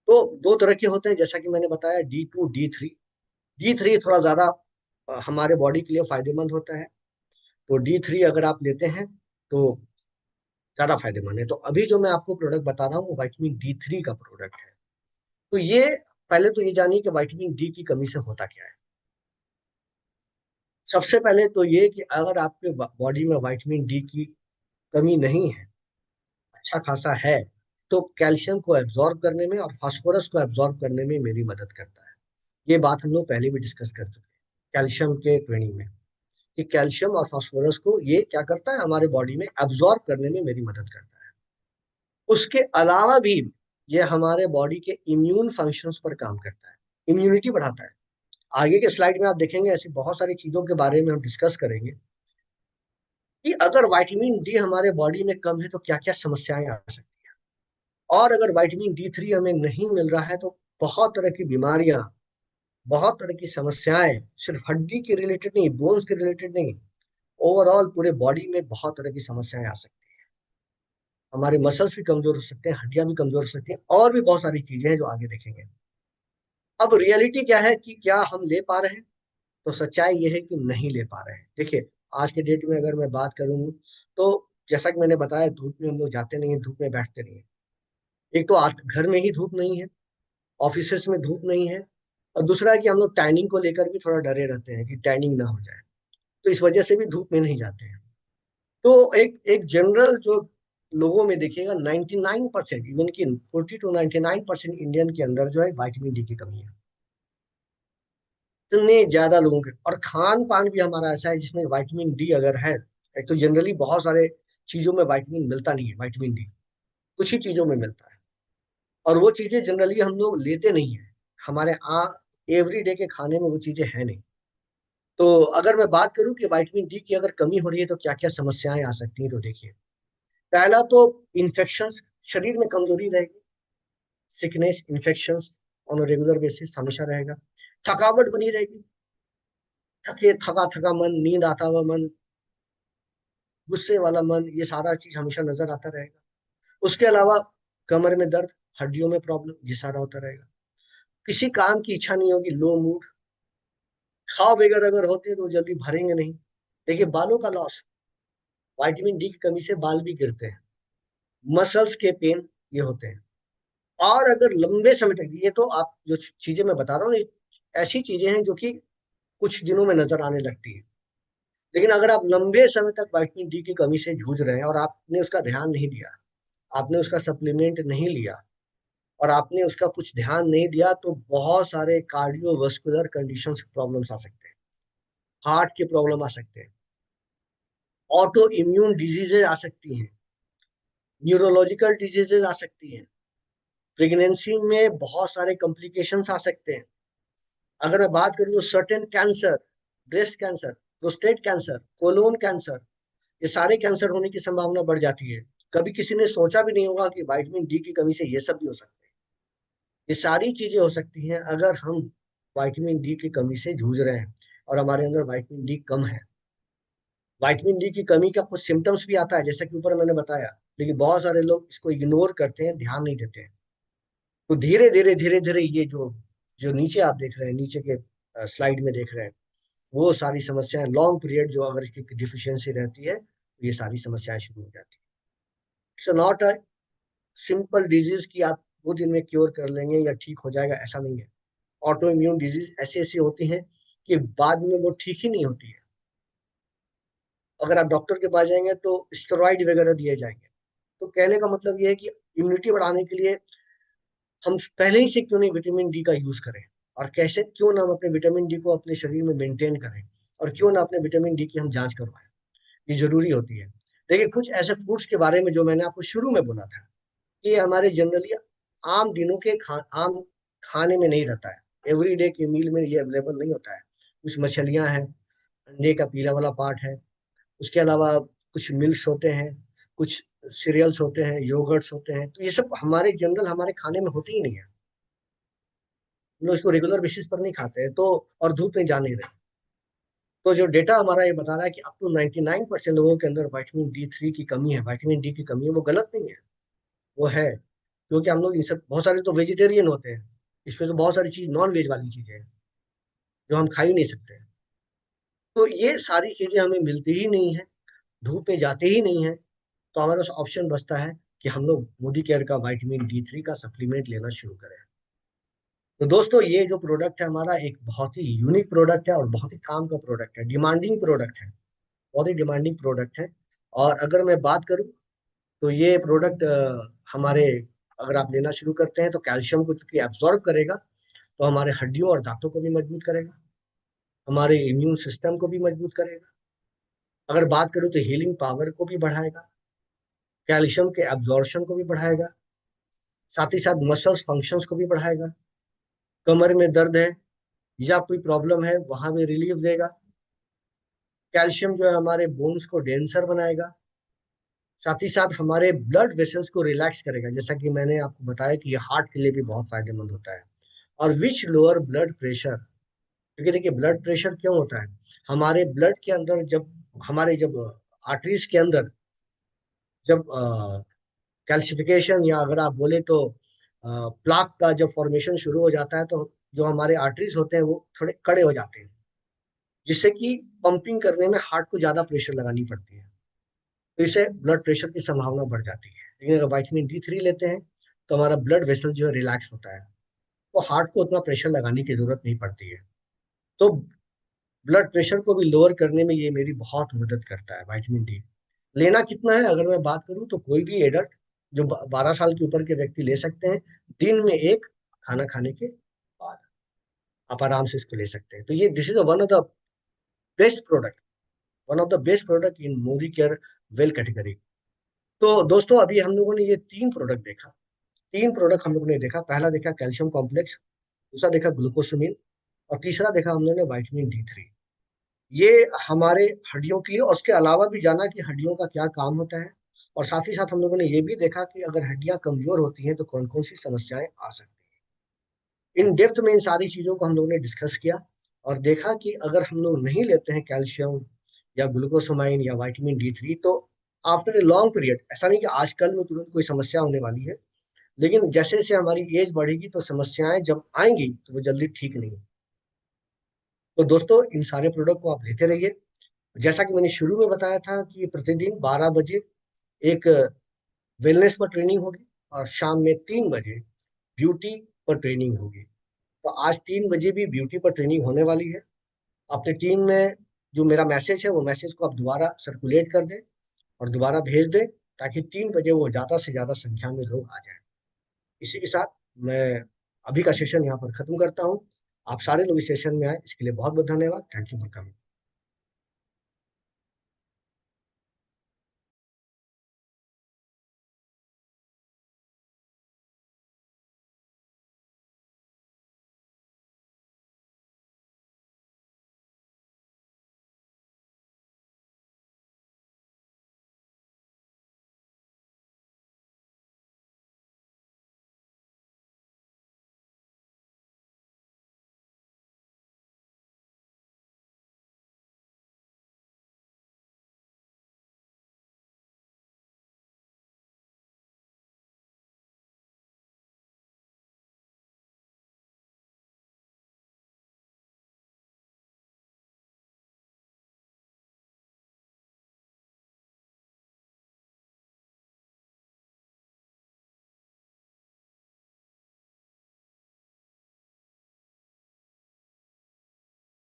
तो 2 तरह के होते हैं, जैसा कि मैंने बताया, D2 D3। D3 थोड़ा ज्यादा हमारे बॉडी के लिए फायदेमंद होता है। तो D3 अगर आप लेते हैं तो ज्यादा फायदेमंद है। तो अभी जो मैं आपको प्रोडक्ट बता रहा हूँ वो विटामिन D3 का प्रोडक्ट है। तो ये, पहले तो ये जानिए कि विटामिन डी की कमी से होता क्या है। सबसे पहले तो ये कि अगर आपके बॉडी में विटामिन डी की कमी नहीं है, अच्छा खासा है, तो कैल्शियम को एब्जॉर्ब करने में और फास्फोरस को एब्जॉर्ब करने में मेरी मदद करता है। ये बात हम लोग पहले भी डिस्कस कर चुके हैं कैल्शियम के ट्रेनिंग में, कि कैल्शियम और फास्फोरस को ये क्या करता है, हमारे बॉडी में एब्जॉर्ब करने में मेरी मदद करता है। उसके अलावा भी ये हमारे बॉडी के इम्यून फंक्शंस पर काम करता है, इम्यूनिटी बढ़ाता है। आगे के स्लाइड में आप देखेंगे ऐसी बहुत सारी चीजों के बारे में हम डिस्कस करेंगे कि अगर विटामिन डी हमारे बॉडी में कम है तो क्या क्या समस्याएं आ सकती हैं। और अगर विटामिन D3 हमें नहीं मिल रहा है तो बहुत तरह की बीमारियां बहुत तरह की समस्याएं, सिर्फ हड्डी के रिलेटेड नहीं, बोन्स के रिलेटेड नहीं, ओवरऑल पूरे बॉडी में बहुत तरह की समस्याएं आ सकती हैं। हमारे मसल्स भी कमजोर हो सकते हैं, हड्डियां भी कमजोर हो सकती हैं, और भी बहुत सारी चीजें हैं जो आगे देखेंगे। अब रियलिटी क्या है कि क्या हम ले पा रहे हैं? तो सच्चाई ये है कि नहीं ले पा रहे हैं। देखिए, आज के डेट में अगर मैं बात करूँ तो जैसा कि मैंने बताया, धूप में हम लोग जाते नहीं है, धूप में बैठते नहीं है। एक तो घर में ही धूप नहीं है, ऑफिसेस में धूप नहीं है, और दूसरा है कि हम लोग टैनिंग को लेकर भी थोड़ा डरे रहते हैं कि टैनिंग ना हो जाए, तो इस वजह से भी धूप में नहीं जाते हैं। तो एक एक जनरल जो लोगों में देखिएगा, 99%, इवन कि 40 to 99% इंडियन के अंदर जो है विटामिन डी की कमी है। इतने ज्यादा लोगों के, और खान पान भी हमारा ऐसा है जिसमें विटामिन डी अगर है, एक तो जनरली बहुत सारे चीजों में विटामिन मिलता नहीं है, विटामिन डी कुछ ही चीजों में मिलता है, और वो चीजें जनरली हम लोग लेते नहीं है। हमारे एवरी डे के खाने में वो चीजें हैं नहीं। तो अगर मैं बात करूं कि विटामिन डी की अगर कमी हो रही है तो क्या क्या समस्याएं आ सकती हैं, तो देखिए, पहला तो इन्फेक्शन, शरीर में कमजोरी रहेगी, sickness, infection on regular basis हमेशा रहेगा। थकावट बनी रहेगी, थका थका मन, नींद आता हुआ मन, गुस्से वाला मन, ये सारा चीज हमेशा नजर आता रहेगा। उसके अलावा कमर में दर्द, हड्डियों में प्रॉब्लम, ये सारा होता रहेगा। किसी काम की इच्छा नहीं होगी, लो मूड, खाव वगैरह अगर होते हैं तो जल्दी भरेंगे नहीं। देखिए, बालों का लॉस, विटामिन डी की कमी से बाल भी गिरते हैं, मसल्स के पेन ये होते हैं। और अगर लंबे समय तक, ये तो आप जो चीजें मैं बता रहा हूँ, ये ऐसी चीजें हैं जो कि कुछ दिनों में नजर आने लगती है, लेकिन अगर आप लंबे समय तक विटामिन डी की कमी से जूझ रहे हैं और आपने उसका ध्यान नहीं दिया, आपने उसका सप्लीमेंट नहीं लिया, और आपने उसका कुछ ध्यान नहीं दिया, तो बहुत सारे कार्डियोवास्कुलर कंडीशंस प्रॉब्लम्स आ सकते हैं, हार्ट के प्रॉब्लम आ सकते हैं, ऑटो इम्यून डिजीजेज आ सकती हैं, न्यूरोलॉजिकल डिजीजेज आ सकती हैं, प्रेगनेंसी में बहुत सारे कॉम्प्लिकेशंस आ सकते हैं। अगर मैं बात करूँ तो certain cancer, breast cancer, prostate cancer, colon cancer, ये सारे कैंसर होने की संभावना बढ़ जाती है। कभी किसी ने सोचा भी नहीं होगा कि विटामिन डी की कमी से ये सब भी हो सकता है। ये सारी चीजें हो सकती हैं अगर हम विटामिन डी की कमी से जूझ रहे हैं और हमारे अंदर विटामिन डी कम है। विटामिन डी की कमी का कुछ सिम्टम्स भी आता है, जैसा कि ऊपर मैंने बताया, लेकिन बहुत सारे लोग इसको इग्नोर करते हैं, ध्यान नहीं देते हैं। तो धीरे धीरे ये जो जो नीचे आप देख रहे हैं, नीचे के स्लाइड में देख रहे हैं, वो सारी समस्याएं, लॉन्ग पीरियड जो अगर इसकी डिफिशियंसी रहती है, तो ये सारी समस्याएं शुरू हो जाती है। It's not a simple disease कि आप 2 दिन में क्योर कर लेंगे या ठीक हो जाएगा, ऐसा नहीं है। ऑटो इम्यून डिजीज ऐसी ऐसी होती हैं कि बाद में वो ठीक ही नहीं होती है। अगर आप डॉक्टर के पास जाएंगे तो स्टेरॉइड वगैरह दिए जाएंगे। तो कहने का मतलब ये है कि इम्यूनिटी बढ़ाने के लिए हम पहले ही से क्यों नहीं विटामिन डी का यूज करें, और कैसे क्यों ना हम अपने विटामिन डी को अपने शरीर में मेंटेन करें, और क्यों ना अपने विटामिन डी की हम जांच करवाएं। ये जरूरी होती है। देखिए, कुछ ऐसे फूड्स के बारे में जो मैंने आपको शुरू में बोला था कि ये हमारे जनरली आम दिनों के आम खाने में नहीं रहता है, एवरी डे के मील में ये अवेलेबल नहीं होता है। कुछ मछलियां हैं, अंडे का पीला वाला पार्ट है, उसके अलावा कुछ मिल्क होते हैं, कुछ सीरियल्स होते हैं, योगर्ट्स होते हैं, तो ये सब हमारे जनरल हमारे खाने में होते ही नहीं है। हम लोग इसको रेगुलर बेसिस पर नहीं खाते हैं, तो और धूप में जा नहीं रहे। तो जो डेटा हमारा ये बता रहा है कि अप टू 99% लोगों के अंदर विटामिन डी थ्री की कमी है, विटामिन डी की कमी है, वो गलत नहीं है, वो है। क्योंकि हम लोग इन सब, बहुत सारे तो वेजिटेरियन होते हैं, इसमें तो बहुत सारी चीज नॉन वेज वाली चीजें हैं जो हम खा ही नहीं सकते। तो ये सारी चीजें हमें मिलती ही नहीं है, धूप में जाते ही नहीं है, तो हमारे पास ऑप्शन बचता है कि हम लोग मोदी केयर का विटामिन डी थ्री का सप्लीमेंट लेना शुरू करें। तो दोस्तों, ये जो प्रोडक्ट है हमारा, एक बहुत ही यूनिक प्रोडक्ट है और बहुत ही काम का प्रोडक्ट है, डिमांडिंग प्रोडक्ट है, बहुत ही डिमांडिंग प्रोडक्ट है। और अगर मैं बात करूं तो ये प्रोडक्ट हमारे, अगर आप लेना शुरू करते हैं तो कैल्शियम को चूंकि एब्जॉर्ब करेगा, तो हमारे हड्डियों और दांतों को भी मजबूत करेगा, हमारे इम्यून सिस्टम को भी मजबूत करेगा। अगर बात करूं तो हीलिंग पावर को भी बढ़ाएगा, कैल्शियम के एब्जॉर्प्शन को भी बढ़ाएगा, साथ ही साथ मसल्स फंक्शंस को भी बढ़ाएगा। कमर में दर्द है या कोई प्रॉब्लम है, वहां भी रिलीफ देगा। कैल्शियम जो है हमारे बोन्स को डेंसर बनाएगा, साथ ही साथ हमारे ब्लड वेसल्स को रिलैक्स करेगा, जैसा कि मैंने आपको बताया कि ये हार्ट के लिए भी बहुत फायदेमंद होता है। और विच लोअर ब्लड प्रेशर, क्योंकि देखिए ब्लड प्रेशर क्यों होता है, हमारे ब्लड के अंदर जब आर्टरीज के अंदर जब कैल्शिफिकेशन या अगर आप बोले तो प्लाक का जब फॉर्मेशन शुरू हो जाता है, तो जो हमारे आर्टरीज होते हैं वो थोड़े कड़े हो जाते हैं, जिससे कि पंपिंग करने में हार्ट को ज्यादा प्रेशर लगानी पड़ती है। तो इससे ब्लड प्रेशर की संभावना बढ़ जाती है। लेकिन अगर विटामिन D3 लेते हैं तो हमारा ब्लड वेसल जो है रिलैक्स होता है, तो हार्ट को उतना प्रेशर लगाने की जरूरत नहीं पड़ती है। तो ब्लड प्रेशर को भी लोअर करने में ये मेरी बहुत मदद करता है विटामिन D। लेना कितना है अगर मैं बात करूं तो कोई भी एडल्ट जो 12 साल के ऊपर के व्यक्ति ले सकते हैं, दिन में एक खाना खाने के बाद आप आराम से इसको ले सकते हैं। तो ये this is one of the best product, one of the best product in Modi care well category. तो दोस्तों अभी हम लोगों ने ये तीन प्रोडक्ट देखा, तीन प्रोडक्ट हम लोगों ने देखा। पहला देखा कैल्शियम कॉम्प्लेक्स, दूसरा देखा ग्लूकोसमिन, और तीसरा देखा हम लोगों ने विटामिन D3। ये हमारे हड्डियों के लिए, और उसके अलावा भी जाना कि हड्डियों का क्या काम होता है, और साथ ही साथ हम लोगों ने ये भी देखा कि अगर हड्डियां कमजोर होती हैं तो कौन कौन सी समस्याएं आ सकती हैं। इन डेप्थ में इन सारी चीजों को हम लोगों ने डिस्कस किया, और देखा कि अगर हम लोग नहीं लेते हैं कैल्शियम या ग्लूकोसामाइन या विटामिन D3, तो आफ्टर ए लॉन्ग पीरियड, ऐसा नहीं कि आजकल में तुरंत कोई समस्या होने वाली है, लेकिन जैसे जैसे हमारी एज बढ़ेगी तो समस्याएं जब आएंगी तो वो जल्दी ठीक नहीं। तो दोस्तों इन सारे प्रोडक्ट को आप लेते रहिए। जैसा कि मैंने शुरू में बताया था कि प्रतिदिन 12 बजे एक वेलनेस पर ट्रेनिंग होगी, और शाम में 3 बजे ब्यूटी पर ट्रेनिंग होगी। तो आज 3 बजे भी ब्यूटी पर ट्रेनिंग होने वाली है। अपने टीम में जो मेरा मैसेज है वो मैसेज को आप दोबारा सर्कुलेट कर दें और दोबारा भेज दें, ताकि 3 बजे वो ज्यादा से ज्यादा संख्या में लोग आ जाएं। इसी के साथ मैं अभी का सेशन यहाँ पर खत्म करता हूँ। आप सारे लोग इस सेशन में आए इसके लिए बहुत बहुत धन्यवाद। Thank you for coming.